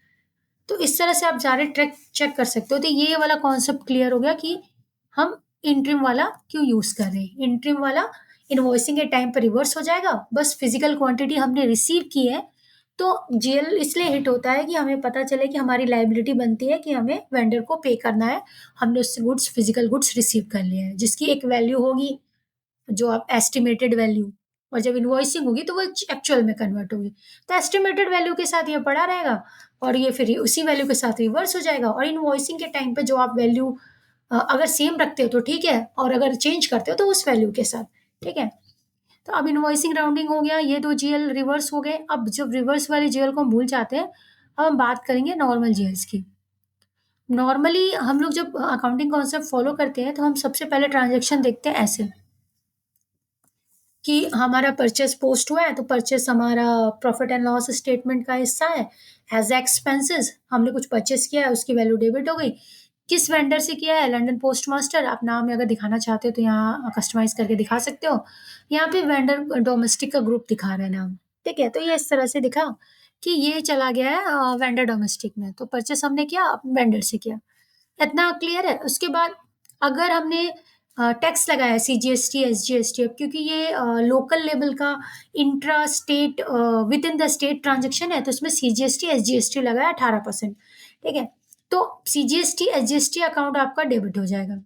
तो इस तरह से आप सारे ट्रैक चेक कर सकते हो। तो ये वाला कॉन्सेप्ट क्लियर हो गया कि हम इंट्रीम वाला क्यों यूज कर रहे हैं। इंट्रीम वाला इनवॉइसिंग के टाइम पर रिवर्स हो जाएगा, बस फिजिकल क्वांटिटी हमने रिसीव की है, तो जीएल इसलिए हिट होता है कि हमें पता चले कि हमारी लाइबिलिटी बनती है कि हमें वेंडर को पे करना है, हमने उससे गुड्स, फिजिकल गुड्स रिसीव कर लिए हैं, जिसकी एक वैल्यू होगी जो आप एस्टिमेटेड वैल्यू, और जब इनवॉइसिंग होगी तो वो एक्चुअल में कन्वर्ट होगी। तो एस्टिमेटेड वैल्यू के साथ ये पड़ा रहेगा, और ये फिर उसी वैल्यू के साथ रिवर्स हो जाएगा। और इनवॉइसिंग के टाइम पे जो आप वैल्यू अगर सेम रखते हो तो ठीक है, और अगर चेंज करते हो तो उस वैल्यू के साथ। ठीक है, तो अब इनवॉइसिंग राउंडिंग हो गया, ये दो जीएल रिवर्स हो गए। अब जब रिवर्स वाले जीएल को हम भूल जाते हैं, अब हम बात करेंगे नॉर्मल जीएल्स की। नॉर्मली हम लोग जब अकाउंटिंग कॉन्सेप्ट फॉलो करते हैं तो हम सबसे पहले ट्रांजेक्शन देखते हैं ऐसे कि हमारा परचेस पोस्ट हुआ है, तो परचेस हमारा प्रॉफिट एंड लॉस स्टेटमेंट का हिस्सा है, एज एक्सपेंसेस हमने कुछ परचेस किया है, उसकी वैल्यू डेबिट हो गई। किस वेंडर से किया है, लंदन पोस्ट मास्टर। आप नाम अगर दिखाना चाहते हो तो यहाँ कस्टमाइज करके दिखा सकते हो। यहाँ पे वेंडर डोमेस्टिक का ग्रुप दिखा रहे हैं नाम। ठीक है, तो ये इस तरह से दिखा कि ये चला गया है वेंडर डोमेस्टिक में, तो परचेस हमने किया वेंडर से किया। इतना क्लियर है। उसके बाद अगर हमने टैक्स लगाया सीजीएसटी एसजीएसटी, क्योंकि ये लोकल लेवल का intra state with in the state transaction है, तो इसमें सीजीएसटी एसजीएसटी लगाया 18%। ठीक है, तो सीजीएसटी एसजीएसटी अकाउंट आपका डेबिट हो जाएगा।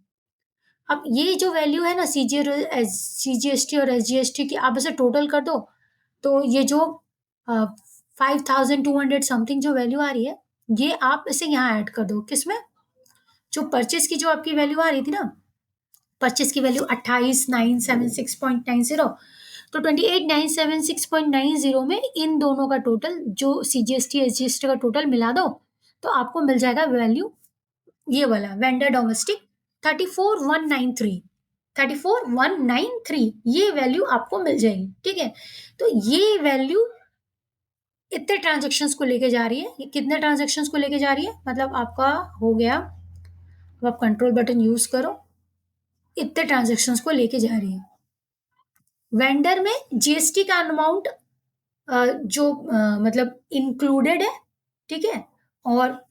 अब ये जो वैल्यू है ना सीजीएसटी और एसजीएसटी की, आप इसे टोटल कर दो, तो ये जो 5200 समथिंग जो वैल्यू आ रही है, ये आप इसे यहाँ ऐड कर दो। किसमें, जो परचेस की जो आपकी वैल्यू आ रही थी ना, परचेस की वैल्यू 28976.90, तो 28976.90 में इन दोनों का टोटल जो सीजीएसटी एसजीएसटी का टोटल मिला दो, तो आपको मिल जाएगा वैल्यू ये वाला वेंडर डोमेस्टिक 34193। 34,193 ये वैल्यू आपको मिल जाएगी। ठीक है, तो ये वैल्यू इतने ट्रांजेक्शन्स को लेके जा रही है। ये कितने ट्रांजेक्शन्स को लेके जा रही है, मतलब आपका हो गया, अब आप कंट्रोल बटन यूज करो, इतने ट्रांजेक्शन्स को लेके जा रही है। वेंडर में जीएसटी का अमाउंट जो मतलब इंक्लूडेड है। ठीक है, और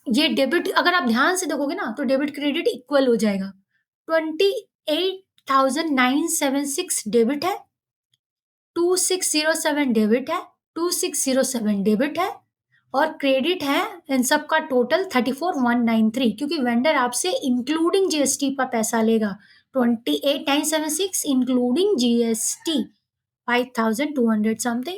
ये डेबिट अगर आप ध्यान से देखोगे ना तो डेबिट क्रेडिट इक्वल हो जाएगा। 28,976 डेबिट है, 2607 डेबिट है, 2607 डेबिट है, और क्रेडिट है इन सब का टोटल 34,193, क्योंकि वेंडर आपसे इंक्लूडिंग जीएसटी का पैसा लेगा। 28,976 इंक्लूडिंग जीएसटी 5,200 समथिंग।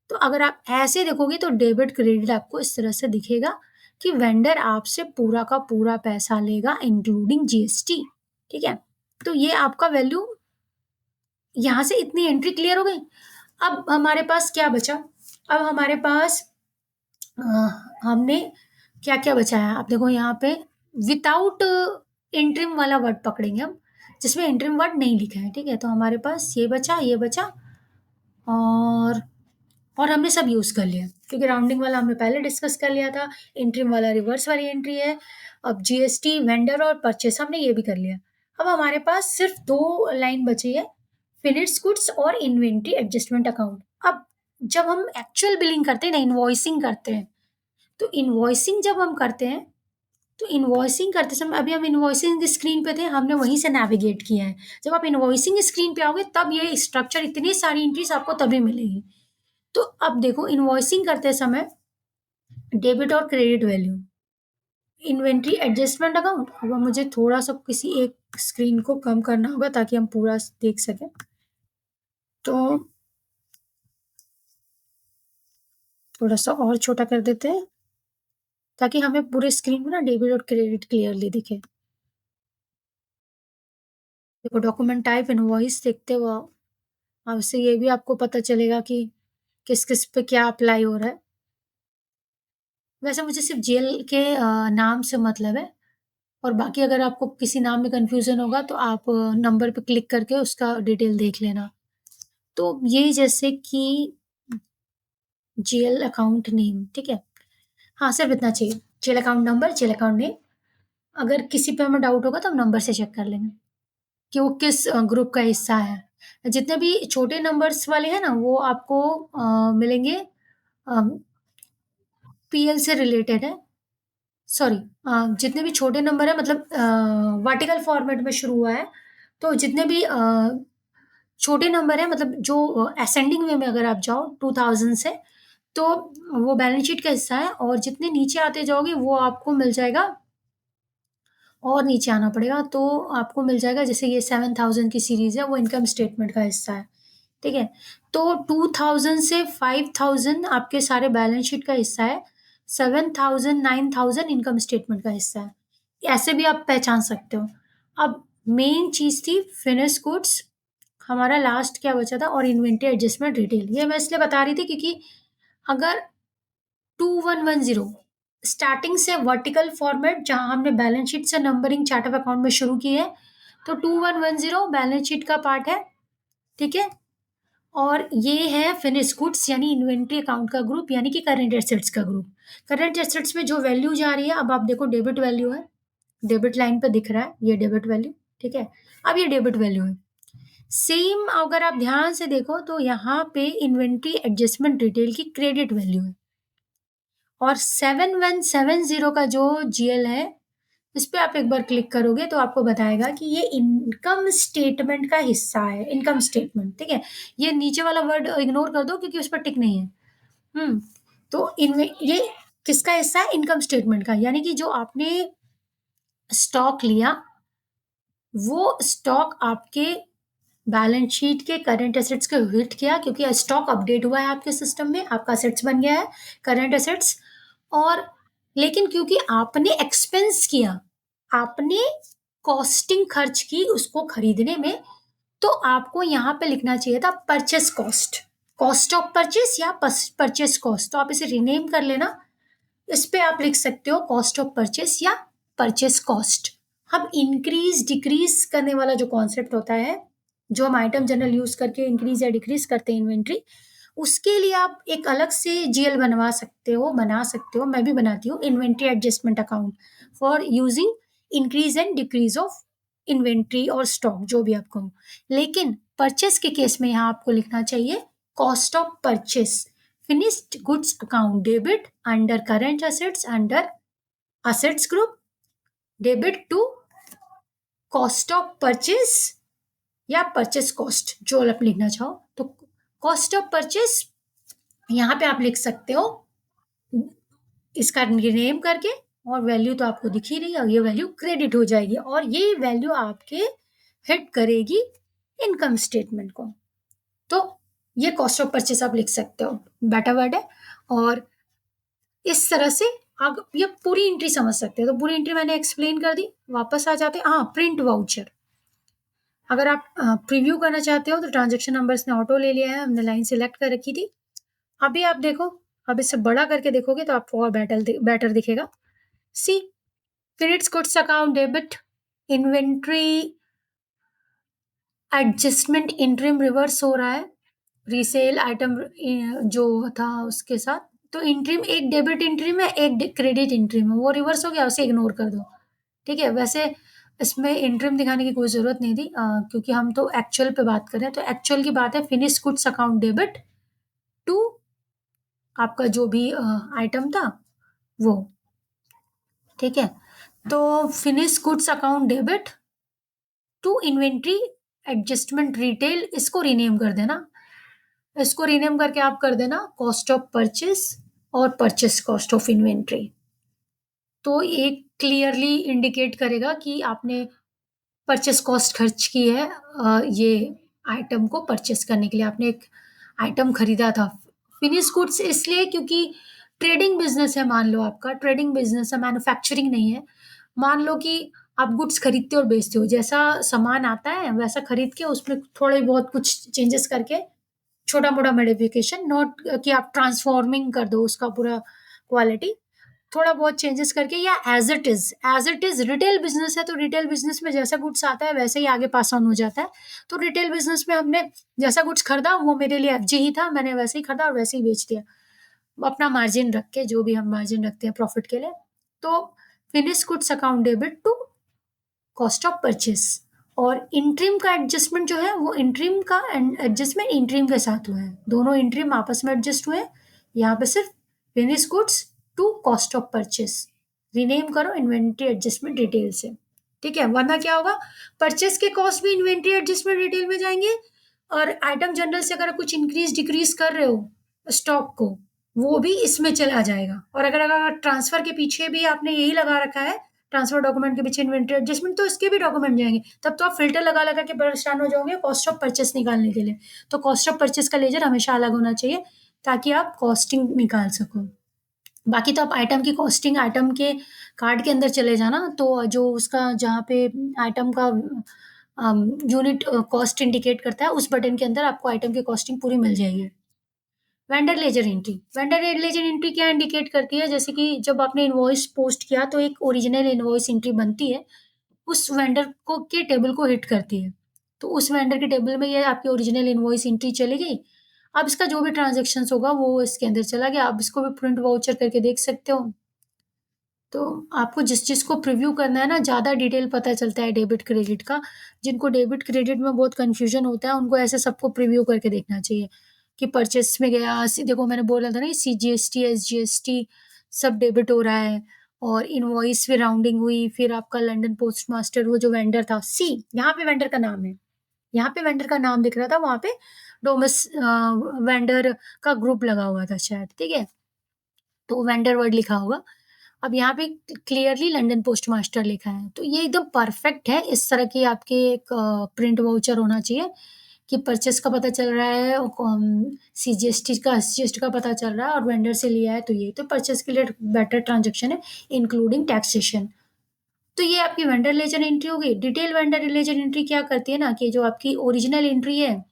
तो अगर आप ऐसे देखोगे तो डेबिट क्रेडिट आपको इस तरह से दिखेगा कि वेंडर आपसे पूरा का पूरा पैसा लेगा इंक्लूडिंग जीएसटी। ठीक है, तो ये आपका वैल्यू, यहां से इतनी एंट्री क्लियर हो गई। अब हमारे पास क्या बचा, अब हमारे पास हमने क्या क्या बचा है, आप देखो यहाँ पे विदाउट इंट्रीम वाला वर्ड पकड़ेंगे हम, जिसमें इंट्रीम वर्ड नहीं लिखा है। ठीक है, तो हमारे पास ये बचा, ये बचा, और हमने सब यूज कर लिया, क्योंकि राउंडिंग वाला हमने पहले डिस्कस कर लिया था। इंट्रीम वाला रिवर्स वाली एंट्री है। अब जीएसटी, वेंडर और परचेस हमने ये भी कर लिया। अब हमारे पास सिर्फ दो लाइन बची है, फिनिश्ड गुड्स और इन्वेंट्री एडजस्टमेंट अकाउंट। अब जब हम एक्चुअल बिलिंग करते हैं ना, इनवॉइसिंग करते हैं, तो इनवॉइसिंग जब हम करते हैं, तो इनवॉइसिंग करते समय, अभी हम इनवॉइसिंग स्क्रीन पे थे, हमने वहीं से नेविगेट किया है। जब आप इनवॉइसिंग स्क्रीन पे आओगे तब ये स्ट्रक्चर, इतनी सारी एंट्रीज आपको तभी मिलेगी। तो अब देखो इनवॉइसिंग करते समय डेबिट और credit value, inventory adjustment account. अब मुझे थोड़ा सा किसी एक स्क्रीन को कम करना होगा ताकि हम पूरा देख सकें। तो थोड़ा सा और छोटा कर देते हैं ताकि हमें पूरे स्क्रीन में ना डेबिट और क्रेडिट क्लियरली दिखे। देखो डॉक्यूमेंट टाइप इनवॉइस देखते हो आप, अब इससे ये भी आपको पता चलेगा कि किस किस पे क्या अप्लाई हो रहा है। वैसे मुझे सिर्फ जेल के नाम से मतलब है, और बाकी अगर आपको किसी नाम में कंफ्यूजन होगा तो आप नंबर पे क्लिक करके उसका डिटेल देख लेना। तो ये जैसे कि जेल अकाउंट नेम, ठीक है, हाँ सिर्फ इतना चाहिए, GL account number, GL account name. अगर किसी पे हमें डाउट होगा तो हम नंबर से चेक कर लेंगे कि वो किस ग्रुप का हिस्सा है। जितने भी छोटे नंबर्स वाले हैं ना वो आपको मिलेंगे पीएल से रिलेटेड है। सॉरी, जितने भी छोटे नंबर है, मतलब वर्टिकल फॉर्मेट में शुरू हुआ है, तो जितने भी छोटे नंबर है, मतलब जो असेंडिंग वे में अगर आप जाओ 2000 से, तो वो बैलेंस शीट का हिस्सा है, और जितने नीचे आते जाओगे वो आपको मिल जाएगा, और नीचे आना पड़ेगा तो आपको मिल जाएगा, जैसे ये 7000 की सीरीज है वो इनकम स्टेटमेंट का हिस्सा है। ठीक है, तो 2000 से 5000 आपके सारे बैलेंस शीट का हिस्सा है, 7000 9000 इनकम स्टेटमेंट का हिस्सा है। ऐसे भी आप पहचान सकते हो। अब मेन चीज थी फिनिश गुड्स, हमारा लास्ट क्या बचा था, और इन्वेंट्री एडजस्टमेंट रिटेल। ये मैं इसलिए बता रही थी क्योंकि अगर 2110 स्टार्टिंग से वर्टिकल फॉर्मेट, जहां हमने बैलेंस शीट से नंबरिंग चार्ट ऑफ अकाउंट में शुरू की है, तो 2110 बैलेंस शीट का पार्ट है। ठीक है, और ये है फिनिश गुड्स यानी इन्वेंट्री अकाउंट का ग्रुप, यानी कि करंट एसेट्स का ग्रुप। करंट एसेट्स में जो वैल्यू जा रही है, अब आप देखो डेबिट वैल्यू है, डेबिट लाइन पे दिख रहा है ये डेबिट वैल्यू। ठीक है, अब ये डेबिट वैल्यू है। सेम अगर आप ध्यान से देखो तो यहाँ पे इन्वेंट्री एडजस्टमेंट डिटेल की क्रेडिट वैल्यू है, और 7170 का जो जीएल है, इस पे आप एक बार क्लिक करोगे तो आपको बताएगा कि ये इनकम स्टेटमेंट का हिस्सा है। इनकम स्टेटमेंट, ठीक है, ये नीचे वाला वर्ड इग्नोर कर दो क्योंकि उस पर टिक नहीं है। तो इनमें ये किसका हिस्सा है, इनकम स्टेटमेंट का, यानी कि जो आपने स्टॉक लिया वो स्टॉक आपके बैलेंस शीट के करंट एसेट्स को हिट किया, क्योंकि स्टॉक अपडेट हुआ है आपके सिस्टम में, आपका एसेट्स बन गया है करंट एसेट्स। और लेकिन क्योंकि आपने एक्सपेंस किया, आपने कॉस्टिंग खर्च की उसको खरीदने में, तो आपको यहाँ पे लिखना चाहिए था purchase cost, cost of purchase या परचेस कॉस्ट। तो आप इसे रीनेम कर लेना, इस पे आप लिख सकते हो कॉस्ट ऑफ परचेस या परचेस कॉस्ट। अब इंक्रीज डिक्रीज करने वाला जो कॉन्सेप्ट होता है, जो हम आइटम जनरल यूज करके इंक्रीज या डिक्रीज करते हैं इन्वेंट्री, उसके लिए आप एक अलग से जीएल बनवा सकते हो, बना सकते हो, मैं भी बनाती हूँ, inventory adjustment account for using increase and decrease of inventory और स्टॉक, जो भी आप कहो। लेकिन परचेस के केस में यहाँ आपको लिखना चाहिए cost of purchase, finished goods account debit under current assets, under assets group, debit to cost of purchase या परचेस कॉस्ट, जो आप लिखना चाहो। तो कॉस्ट ऑफ परचेस यहाँ पे आप लिख सकते हो इसका नेम करके, और वैल्यू तो आपको दिख ही रही है, और ये वैल्यू क्रेडिट हो जाएगी, और ये वैल्यू आपके हिट करेगी इनकम स्टेटमेंट को। तो ये कॉस्ट ऑफ परचेस आप लिख सकते हो, बेटर वर्ड है। और इस तरह से आप ये पूरी एंट्री समझ सकते हो। तो पूरी एंट्री मैंने एक्सप्लेन कर दी। वापस आ जाते हैं, हाँ, प्रिंट वाउचर। अगर आप प्रीव्यू करना चाहते हो तो ट्रांजेक्शन नंबर्स ने ऑटो ले लिया है, हमने लाइन सिलेक्ट कर रखी थी। अभी आप देखो, अब इसे बड़ा करके देखोगे तो आपको और बेटर दिखेगा। See, credits goods account debit, inventory adjustment interim reverse हो रहा है रीसेल आइटम जो था उसके साथ। तो इंट्रीम एक डेबिट इंट्रीम है, एक क्रेडिट इंट्रीम है, वो रिवर्स हो गया, उसे इग्नोर कर दो। ठीक है, वैसे इसमें इंट्रीम दिखाने की कोई जरूरत नहीं थी, क्योंकि हम तो एक्चुअल पे बात कर रहे हैं। तो एक्चुअल की बात है finish goods account debit to आपका जो भी आइटम था वो। ठीक है, तो finish goods account debit to inventory adjustment retail, इसको रीनेम कर देना। इसको रीनेम करके आप कर देना कॉस्ट ऑफ परचेस और परचेस कॉस्ट ऑफ इन्वेंट्री। तो एक क्लियरली इंडिकेट करेगा कि आपने परचेस कॉस्ट खर्च की है, ये आइटम को परचेस करने के लिए आपने एक आइटम खरीदा था। फिनिश गुड्स इसलिए क्योंकि ट्रेडिंग बिजनेस है, मान लो आपका ट्रेडिंग बिजनेस है, मैन्युफैक्चरिंग नहीं है। मान लो कि आप गुड्स खरीदते हो और बेचते हो, जैसा सामान आता है वैसा खरीद के उसमें थोड़े बहुत कुछ चेंजेस करके, छोटा मोटा मॉडिफिकेशन, नॉट कि आप ट्रांसफॉर्मिंग कर दो उसका पूरा क्वालिटी, थोड़ा बहुत चेंजेस करके, या as it is retail business है। तो रिटेल बिजनेस में जैसा गुड्स आता है वैसे ही आगे पास ऑन हो जाता है। तो रिटेल बिजनेस में हमने जैसा गुड्स खरीदा वो मेरे लिए एफजी ही था, मैंने वैसे ही खरीदा और वैसे ही बेच दिया, अपना मार्जिन रख के, जो भी हम मार्जिन रखते हैं प्रॉफिट के लिए। तो finish goods account debit to cost of purchase. और इंट्रीम का एडजस्टमेंट जो है वो इंट्रीम का एडजस्टमेंट इंट्रीम के साथ हुआ है, दोनों इंट्रीम आपस में एडजस्ट हुए। यहाँ पे सिर्फ finish goods to cost of purchase rename करो इन्वेंट्री एडजस्टमेंट डिटेल से। ठीक है, वरना क्या होगा, परचेस के कॉस्ट भी इन्वेंट्री एडजस्टमेंट डिटेल में जाएंगे, और आइटम जनरल से अगर कुछ इंक्रीज डिक्रीज कर रहे हो स्टॉक को, वो भी इसमें चला जाएगा। और अगर अगर ट्रांसफर के पीछे भी आपने यही लगा रखा है, ट्रांसफर डॉक्यूमेंट के पीछे इन्वेंट्री एडजस्टमेंट, तो इसके भी डॉक्यूमेंट जाएंगे। तब तो आप फिल्टर लगा लगा के परेशान हो जाओगे कॉस्ट ऑफ परचेस निकालने के लिए। तो कॉस्ट ऑफ परचेस का लेजर हमेशा अलग होना चाहिए, ताकि आप कॉस्टिंग निकाल सको। बाकी तो आप आइटम की कॉस्टिंग, आइटम के कार्ड के अंदर चले जाना, तो जो उसका जहाँ पे आइटम का यूनिट कॉस्ट इंडिकेट करता है, उस बटन के अंदर आपको आइटम की कॉस्टिंग पूरी मिल जाएगी। Vendor ledger entry, vendor ledger entry क्या इंडिकेट करती है, जैसे कि जब आपने इनवॉइस पोस्ट किया तो एक ओरिजिनल इनवॉइस एंट्री बनती है, उस वेंडर को के टेबल को हिट करती है। तो उस वेंडर के टेबल में ये आपकी ओरिजिनल इनवॉइस एंट्री चली गई। अब इसका जो भी ट्रांजेक्शन होगा वो इसके अंदर चला गया। आप इसको भी प्रिंट वाउचर करके देख सकते हो। तो आपको जिस चीज़ को प्रीव्यू करना है ना, ज़्यादा डिटेल पता चलता है डेबिट क्रेडिट का। जिनको डेबिट क्रेडिट में बहुत कन्फ्यूजन होता है उनको ऐसे सबको प्रीव्यू करके देखना चाहिए कि परचेस में गया, देखो मैंने बोला था ना, CGST SGST सब डेबिट हो रहा है, और इनवॉइस फिर राउंडिंग हुई, फिर आपका लंदन पोस्ट मास्टर वो जो वेंडर था, यहाँ पे वेंडर का नाम है, यहाँ पे वेंडर का नाम दिख रहा था, वहां पे डोमस वेंडर का ग्रुप लगा हुआ था शायद। ठीक है, तो वेंडर वर्ड लिखा होगा। अब यहाँ पे क्लियरली लंदन पोस्ट मास्टर लिखा है, तो ये एकदम परफेक्ट है। इस तरह की आपके एक प्रिंट वाउचर होना चाहिए कि परचेस का पता चल रहा है, CGST का SGST का पता चल रहा है, और वेंडर से लिया है, तो ये तो परचेस के लिए बेटर ट्रांजेक्शन है, इंक्लूडिंग टैक्सेशन। तो ये आपकी वेंडर लेजर एंट्री होगी। डिटेल वेंडर लेजर एंट्री क्या करती है ना, कि जो आपकी ओरिजिनल एंट्री है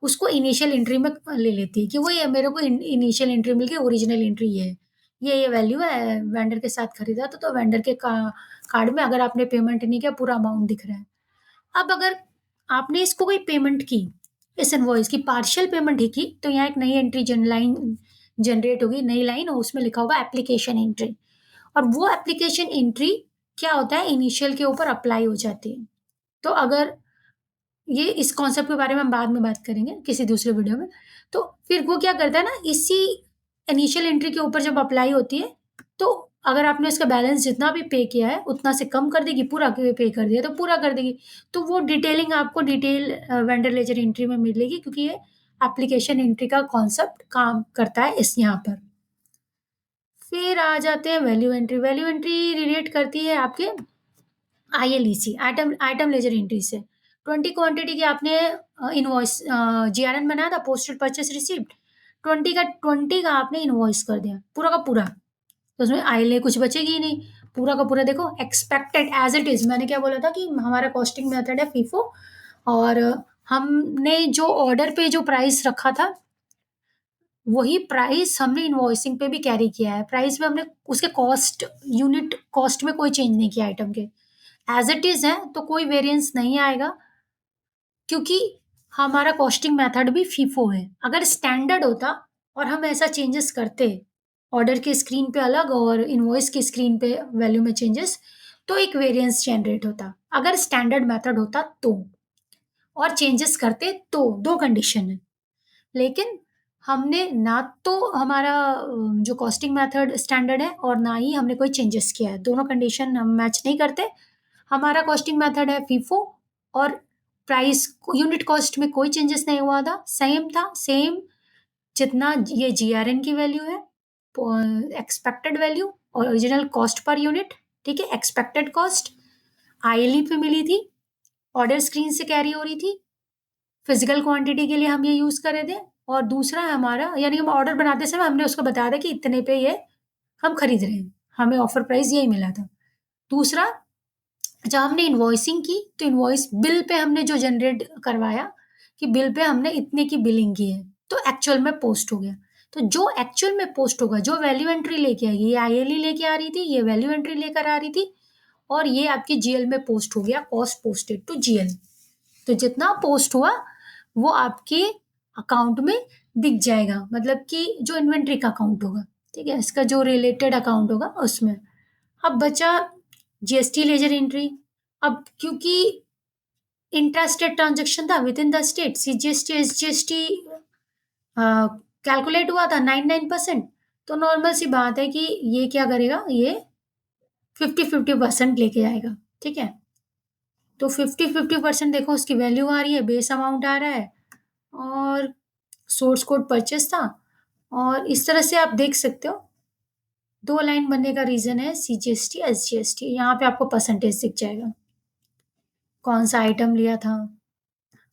उसको इनिशियल एंट्री में ले लेती है, कि वो ये मेरे को इनिशियल एंट्री मिल गई, ओरिजिनल एंट्री ये है। ये वैल्यू है, वेंडर के साथ खरीदा तो वेंडर के कार्ड में अगर आपने पेमेंट नहीं किया पूरा अमाउंट दिख रहा है। अब अगर आपने इसको कोई पेमेंट की, इस इनवॉइस की पार्शियल पेमेंट ही की, तो यहाँ एक नई एंट्री लाइन जनरेट होगी, नई लाइन, और उसमें लिखा होगा एप्लीकेशन एंट्री। और वो एप्लीकेशन एंट्री क्या होता है, इनिशियल के ऊपर अप्लाई हो जाती है। तो अगर ये इस कॉन्सेप्ट के बारे में हम बाद में बात करेंगे किसी दूसरे वीडियो में। तो फिर वो क्या करता है ना, इसी इनिशियल एंट्री के ऊपर जब अप्लाई होती है, तो अगर आपने उसका बैलेंस जितना भी पे किया है उतना से कम कर देगी, पूरा पे कर दिया तो पूरा कर देगी। तो वो डिटेलिंग आपको डिटेल वेंडर लेजर एंट्री में मिलेगी, क्योंकि ये एप्लीकेशन एंट्री का कॉन्सेप्ट काम करता है इस यहाँ पर। फिर आ जाते हैं value entry. Value entry relate करती है आपके आईएलईसी, आइटम आइटम लेजर एंट्री से। 20 क्वांटिटी की आपने इनवॉइस जीआरएन बनाया था, पोस्टेड परचेस रिसीप्ट। 20 का आपने इनवॉइस कर दिया पूरा का पूरा, तो उसमें आईएलए कुछ बचेगी ही नहीं। पूरा का पूरा देखो एक्सपेक्टेड एज इट इज, मैंने क्या बोला था कि हमारा कॉस्टिंग मेथड है फीफो, और हमने जो ऑर्डर पे जो प्राइस रखा था वही प्राइस हमने इनवॉइसिंग पे भी कैरी किया है। प्राइस में हमने उसके कॉस्ट, यूनिट कॉस्ट में कोई चेंज नहीं किया आइटम के, एज इट इज है, तो कोई वेरिएंस नहीं आएगा, क्योंकि हमारा कॉस्टिंग मेथड भी फीफो है। अगर स्टैंडर्ड होता और हम ऐसा चेंजेस करते, ऑर्डर के स्क्रीन पे अलग और इनवॉइस के स्क्रीन पे वैल्यू में चेंजेस, तो एक वेरिएंस जनरेट होता, अगर स्टैंडर्ड मेथड होता तो। और चेंजेस करते तो दो कंडीशन है। लेकिन हमने ना तो हमारा जो कॉस्टिंग मेथड स्टैंडर्ड है और ना ही हमने कोई चेंजेस किया है, दोनों कंडीशन हम मैच नहीं करते। हमारा कॉस्टिंग मेथड है फीफो, और प्राइस यूनिट कॉस्ट में कोई चेंजेस नहीं हुआ था, सेम था, सेम जितना ये जीआरएन की वैल्यू है, expected value, original cost per unit, ठीक है, एक्सपेक्टेड कॉस्ट आईएलई पे मिली थी, ऑर्डर स्क्रीन से कैरी हो रही थी, फिजिकल क्वांटिटी के लिए हम ये यूज कर रहे थे। और दूसरा है हमारा, यानी हम ऑर्डर बनाते समय हमने उसको बताया था कि इतने पे ये हम खरीद रहे हैं, हमें ऑफर प्राइस यही मिला था। दूसरा, जब हमने इनवॉइसिंग की तो इनवॉइस बिल पे हमने जो जनरेट करवाया कि बिल पे हमने इतने की बिलिंग की है, तो एक्चुअल में पोस्ट हो गया। तो जो एक्चुअल में पोस्ट होगा, जो वैल्यू एंट्री लेके आएगी, ये आईएलई लेके आ रही थी, ये वैल्यू एंट्री लेकर आ रही थी, और ये आपकी जीएल में पोस्ट हो गया, कॉस्ट पोस्टेड टू जीएल। तो जितना पोस्ट हुआ वो आपके अकाउंट में दिख जाएगा, मतलब कि जो इन्वेंट्री का अकाउंट होगा, ठीक है, इसका जो रिलेटेड अकाउंट होगा उसमें। अब बचा जीएसटी लेजर एंट्री। अब क्योंकि इंट्रास्टेट ट्रांजेक्शन था within the state, CGST SGST calculate हुआ था 99%, तो नॉर्मल सी बात है कि ये क्या करेगा, ये 50-50% लेके आएगा, ठीक है। तो 50-50% देखो उसकी वैल्यू आ रही है, बेस अमाउंट आ रहा है, और सोर्स कोड परचेस था, और इस तरह से आप देख सकते हो। दो लाइन बनने का रीजन है सीजीएसटी एसजीएसटी, यहाँ पे आपको परसेंटेज दिख जाएगा कौन सा आइटम लिया था।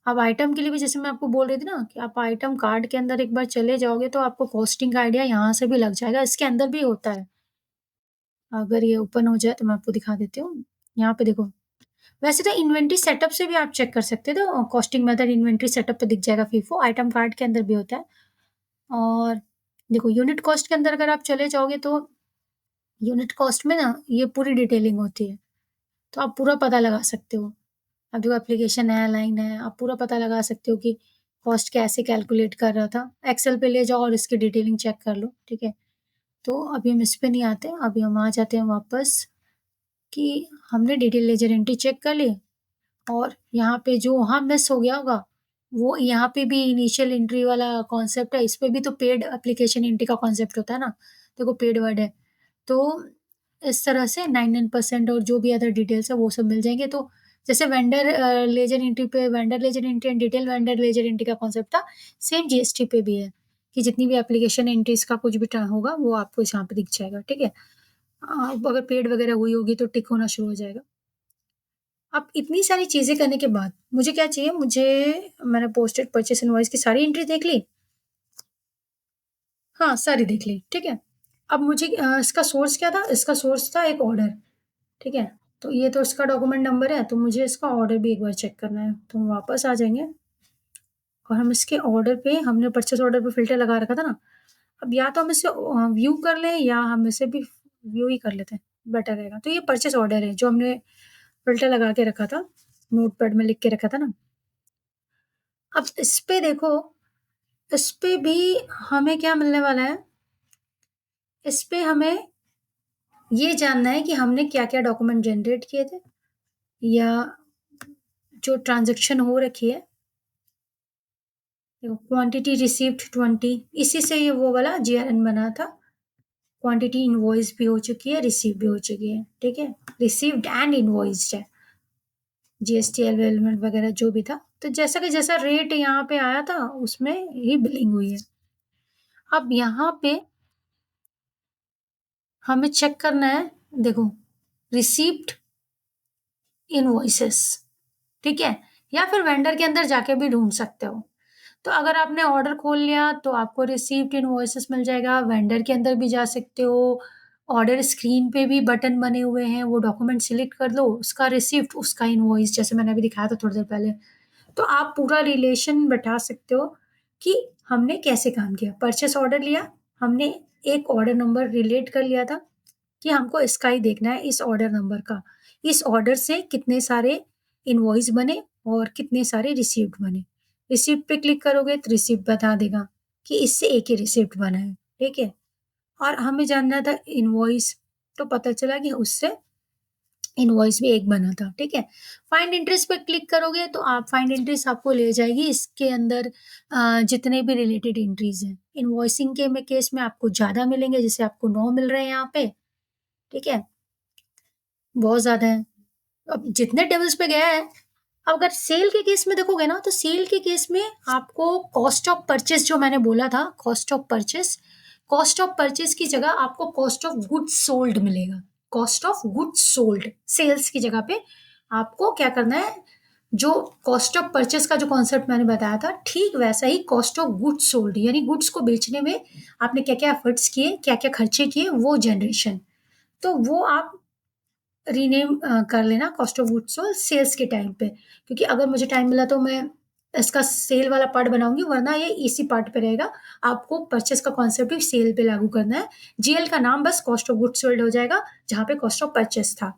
अब आइटम के लिए भी जैसे मैं आपको बोल रही थी ना कि आप आइटम कार्ड के अंदर एक बार चले जाओगे तो आपको कॉस्टिंग का आइडिया यहाँ से भी लग जाएगा, इसके अंदर भी होता है। अगर ये ओपन हो जाए तो मैं आपको दिखा देती हूँ। यहाँ पे देखो, वैसे तो इन्वेंट्री सेटअप से भी आप चेक कर सकते थे, तो कॉस्टिंग मेथड इन्वेंट्री सेटअप पे दिख जाएगा फीफो, आइटम कार्ड के अंदर भी होता है। और देखो यूनिट कॉस्ट के अंदर अगर आप चले जाओगे तो यूनिट कॉस्ट में ना ये पूरी डिटेलिंग होती है, तो आप पूरा पता लगा सकते हो। अब जो एप्लीकेशन है, लाइन है, आप पूरा पता लगा सकते हो कि कॉस्ट कैसे कैलकुलेट कर रहा था। एक्सेल पे ले जाओ और इसकी डिटेलिंग चेक कर लो, ठीक है। तो अभी हम इस पे नहीं आते, अभी हम आ जाते हैं वापस कि हमने डिटेल लेजर एंट्री चेक कर ली, और यहाँ पे जो वहाँ मिस हो गया होगा, वो यहाँ पे भी इनिशियल एंट्री वाला कॉन्सेप्ट है, इस पे भी तो पेड एप्लीकेशन एंट्री का कॉन्सेप्ट होता है ना, देखो पेड वर्ड है। तो इस तरह से 99% और जो भी अदर डिटेल्स है वो सब मिल जाएंगे। तो जैसे वेंडर लेजर एंट्री पे vendor ledger entry and detail vendor ledger entry का कॉन्सेप्ट था, सेम जीएसटी पे भी है कि जितनी भी एप्लीकेशन एंट्रीज का कुछ भी होगा वो आपको यहाँ पे दिख जाएगा, ठीक है। अगर पेड वगैरह हुई होगी तो टिक होना शुरू हो जाएगा। अब इतनी सारी चीजें करने के बाद मुझे क्या चाहिए, मैंने पोस्टेड परचेस इनवॉइस की सारी एंट्री देख ली, हाँ सारी देख ली, ठीक है। अब मुझे इसका सोर्स क्या था, इसका सोर्स था एक ऑर्डर, ठीक है। तो ये तो इसका डॉक्यूमेंट नंबर है, तो मुझे इसका ऑर्डर भी एक बार चेक करना है, तो हम वापस आ जाएंगे और हम इसके ऑर्डर पे, हमने परचेस ऑर्डर पे फिल्टर लगा रखा था ना, अब या तो हम इसे व्यू कर लें या हम इसे भी व्यू ही कर लेते हैं, बेटर रहेगा। तो ये परचेस ऑर्डर है जो हमने फ़िल्टर लगा के रखा था, नोटपैड में लिख के रखा था ना। अब इस पे देखो, इस पे भी हमें क्या मिलने वाला है, इस पे हमें ये जानना है कि हमने क्या-क्या डॉक्यूमेंट जनरेट किए थे या जो ट्रांज़ैक्शन हो रखी है। देखो क्वांटिटी रिसीव्ड 20, इसी से ये वो वाला जीआरएन बना था। क्वांटिटी इनवॉइस भी हो चुकी है, रिसीव भी हो चुकी है, ठीक है? रिसीव्ड एंड इनवॉइस्ड है। जीएसटी एलिमेंट वगैरह जो भी था। तो जैसा कि जैसा रेट यहाँ पे आया था उसमें ही बिलिंग हुई है। अब यहाँ पे हमें चेक करना है, देखो रिसीव्ड इनवॉइसेस, ठीक है? या फिर वेंडर के अंदर जाके भी ढूँढ सकते हो। तो अगर आपने ऑर्डर खोल लिया तो आपको रिसीव्ड इनवॉइसेस मिल जाएगा, वेंडर के अंदर भी जा सकते हो, ऑर्डर स्क्रीन पे भी बटन बने हुए हैं, वो डॉक्यूमेंट सिलेक्ट कर लो, उसका रिसीव्ड, उसका इनवॉइस, जैसे मैंने अभी दिखाया था थोड़ी देर पहले। तो आप पूरा रिलेशन बैठा सकते हो कि हमने कैसे काम किया। परचेस ऑर्डर लिया, हमने एक ऑर्डर नंबर रिलेट कर लिया था कि हमको इसका ही देखना है, इस ऑर्डर नंबर का। इस ऑर्डर से कितने सारे इनवॉइस बने और कितने सारे रिसीव्ड बने। रिसीप्ट पे क्लिक करोगे तो रिसीप्ट बता देगा कि इससे एक ही रिसीप्ट बना है, ठीक है? और हमें जानना था इनवॉइस, तो पता चला कि उससे इनवॉइस भी एक बना था, ठीक है? फाइंड इंटरेस्ट पे क्लिक करोगे तो आप फाइंड इंटरेस्ट आपको ले जाएगी इसके अंदर जितने भी रिलेटेड एंट्रीज़ हैं। इनवॉइसिंग के में केस में आपको ज़्यादा मिलेंगे, जैसे आपको 9 मिल रहे हैं यहाँ पे, ठीक है? बहुत ज़्यादा है। अब जितने टेबल्स पे गया है, अब अगर सेल के केस में देखोगे ना, तो सेल के केस में आपको कॉस्ट ऑफ परचेज़ जो मैंने बोला था, कॉस्ट ऑफ परचेज़ की जगह आपको कॉस्ट ऑफ गुड्स सोल्ड मिलेगा। Cost of goods sold, sales की जगह पे आपको क्या करना है, जो कॉस्ट ऑफ परचेज़ का जो कॉन्सेप्ट मैंने बताया था, ठीक वैसा ही कॉस्ट ऑफ गुड्स सोल्ड, यानी गुड्स को बेचने में आपने क्या-क्या एफर्ट्स किए, क्या-क्या खर्चे किए, वो जनरेशन। तो वो आप रीनेम कर लेना cost of goods sold sales के टाइम पे, क्योंकि अगर मुझे टाइम मिला तो मैं इसका सेल वाला पार्ट बनाऊँगी, वरना ये इसी पार्ट पे रहेगा। आपको परचेज़ का कॉन्सेप्ट भी सेल पे लागू करना है। जीएल का नाम बस कॉस्ट ऑफ गुड्स सोल्ड हो जाएगा, जहाँ पे कॉस्ट ऑफ परचेज़ था।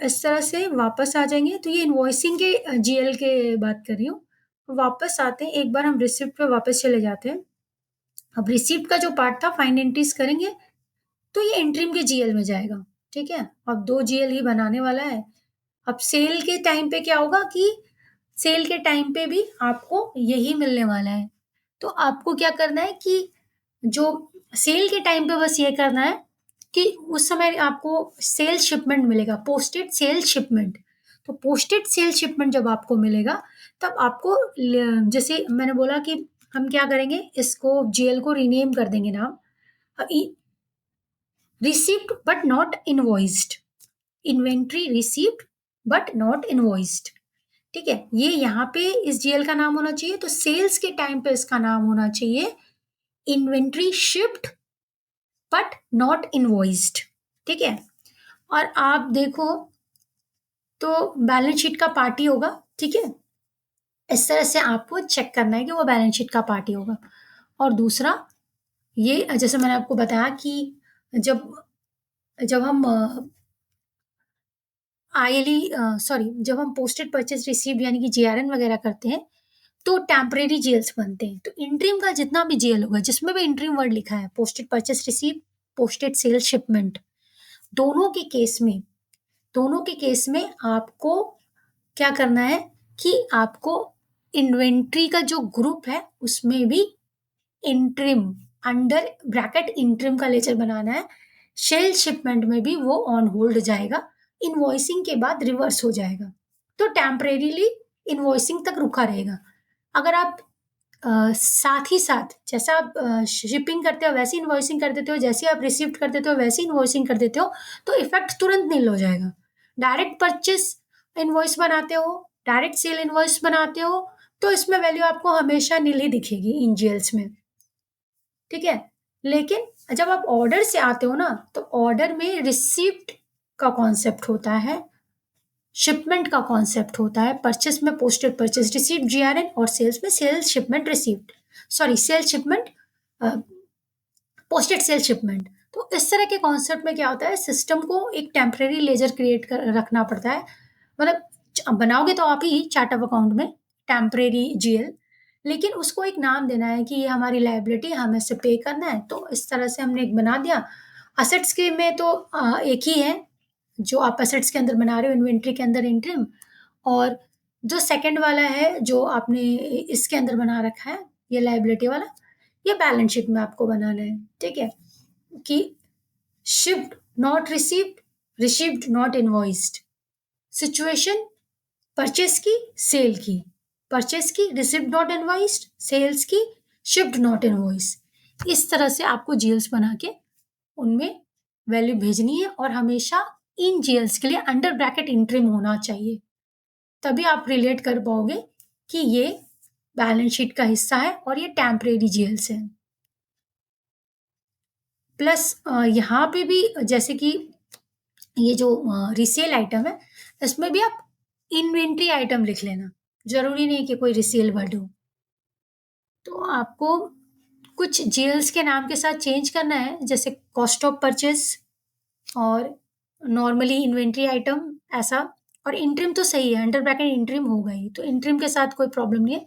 इस तरह से वापस आ जाएँगे, तो ये इनवॉइसिंग के जीएल के बात कर रही हूँ। वापस आते हैं, एक बार हम रिसिप्ट पे वापस चले जाते हैं। अब रिसिप्ट का जो पार्ट था फाइंड एंट्रीज़ करेंगे, तो ये इंटरिम के जीएल में जाएगा, ठीक है? अब 2 जीएल ही बनाने वाला है। अब सेल के टाइम पे क्या होगा कि सेल के टाइम पे भी आपको यही मिलने वाला है। तो आपको क्या करना है कि जो सेल के टाइम पे बस ये करना है कि उस समय आपको सेल शिपमेंट मिलेगा, पोस्टेड सेल शिपमेंट। तो पोस्टेड सेल शिपमेंट जब आपको मिलेगा, तब आपको जैसे मैंने बोला कि हम क्या करेंगे, इसको जीएल को रीनेम कर देंगे नाम। Received but not invoiced, inventory received but not invoiced, ठीक है? ये यहाँ पे इस जीएल का नाम होना चाहिए, तो सेल्स के टाइम पे इसका नाम होना चाहिए inventory shipped but not invoiced, ठीक है? और आप देखो तो बैलेंस शीट का पार्ट ही होगा, ठीक है? इस तरह से आपको चेक करना है कि वो बैलेंस शीट का पार्ट ही होगा। और दूसरा ये जैसे मैंने आपको बताया कि जब जब हम जब हम पोस्टेड परचेज़ रिसीव्ड यानी कि जीआरएन वगैरह करते हैं, तो टेम्परेरी जीएल्स बनते हैं। तो इंटरिम का जितना भी जीएल होगा, जिसमें भी इंटरिम वर्ड लिखा है, posted purchase received, posted sales shipment, दोनों के केस में दोनों के केस में आपको क्या करना है कि आपको इन्वेंट्री का जो ग्रुप है, उसमें भी इंटरिम अंडर ब्रैकेट इंटरिम का लेजर बनाना है। सेल शिपमेंट में भी वो ऑन होल्ड जाएगा, इनवॉइसिंग के बाद रिवर्स हो जाएगा। तो टेम्परेरीली इनवॉइसिंग तक रुका रहेगा। अगर आप साथ ही साथ जैसा आप शिपिंग करते हो वैसे इनवॉइसिंग कर देते हो, जैसे आप रिसीव्ड कर देते हो वैसे इनवॉइसिंग कर देते हो, तो इफेक्ट तुरंत नील हो जाएगा। डायरेक्ट परचेस इनवॉइस बनाते हो, डायरेक्ट सेल इनवॉइस बनाते हो, तो इसमें वैल्यू आपको हमेशा नील ही दिखेगी इन जीएल्स में, ठीक है? लेकिन जब आप ऑर्डर से आते हो ना, तो ऑर्डर में रिसीप्ट का कॉन्सेप्ट होता है, शिपमेंट का कॉन्सेप्ट होता है। परचेस में पोस्टेड परचेस रिसीव्ड जीआरएन और सेल्स में sales shipment received, sorry sales shipment posted sale shipment. तो इस तरह के कॉन्सेप्ट में क्या होता है, सिस्टम को एक टेम्परेरी लेजर क्रिएट कर रखना पड़ता है। मतलब बनाओगे तो आप ही चार्ट ऑफ अकाउंट में टेम्परेरी जीएल, लेकिन उसको एक नाम देना है कि ये हमारी लायबिलिटी, हमें इसे पे करना है। तो इस तरह से हमने एक बना दिया। असेट्स के में तो एक ही है जो आप असेट्स के अंदर बना रहे हो, इन्वेंट्री के अंदर इंट्रीम, और जो सेकंड वाला है जो आपने इसके अंदर बना रखा है, ये लायबिलिटी वाला, ये बैलेंस शीट में आपको बनाना है। ठीक है, कि shipped not received, received not invoiced, situation purchase की, सेल की, परचेस की रिसिप्ट नॉट इनवॉइस्ड, सेल्स की शिप्ड नॉट इनवॉइस। इस तरह से आपको जीएल्स बना के उनमें वैल्यू भेजनी है, और हमेशा इन जीएल्स के लिए अंडर ब्रैकेट इंट्रीम होना चाहिए, तभी आप रिलेट कर पाओगे कि ये बैलेंस शीट का हिस्सा है और ये टेम्परेरी जीएल्स है। प्लस यहाँ पे भी जैसे कि ये जो रिसेल आइटम है, इसमें भी आप इन्वेंट्री आइटम लिख लेना, जरूरी नहीं कि कोई रिसेल वर्ड हो। तो आपको कुछ जीएल्स के नाम के साथ चेंज करना है, जैसे कॉस्ट ऑफ परचेस और नॉर्मली इन्वेंट्री आइटम ऐसा। और इंट्रीम तो सही है, अंडर ब्रैकेट इंट्रीम होगा ही, तो इंट्रीम के साथ कोई प्रॉब्लम नहीं है।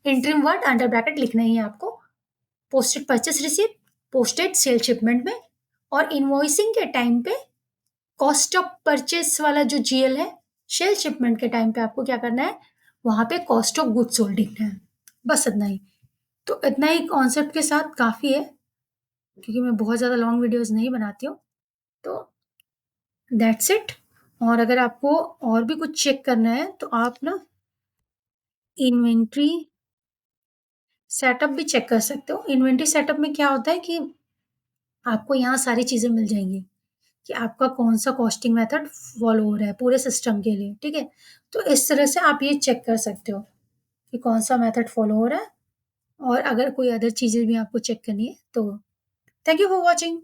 इंट्रीम वर्ड अंडर ब्रैकेट लिखना ही है आपको। Posted purchase receipt, posted sale shipment में, और इनवॉइसिंग के टाइम पे कॉस्ट ऑफ परचेस वाला जो जीएल है, सेल शिपमेंट के टाइम पे आपको क्या करना है, वहां पे कॉस्ट ऑफ गुड्स सोल्ड लिखना है। बस इतना ही। तो इतना ही कॉन्सेप्ट के साथ काफ़ी है, क्योंकि मैं बहुत ज़्यादा लॉन्ग वीडियोस नहीं बनाती हूँ। तो दैट्स इट। और अगर आपको और भी कुछ चेक करना है तो आप ना इन्वेंट्री सेटअप भी चेक कर सकते हो। इन्वेंट्री सेटअप में क्या होता है कि आपको यहाँ सारी चीज़ें मिल जाएंगी कि आपका कौन सा कॉस्टिंग मेथड फॉलो हो रहा है पूरे सिस्टम के लिए। ठीक है, तो इस तरह से आप ये चेक कर सकते हो कि कौन सा मेथड फॉलो हो रहा है। और अगर कोई अदर चीज़ें भी आपको चेक करनी है तो थैंक यू फॉर वॉचिंग।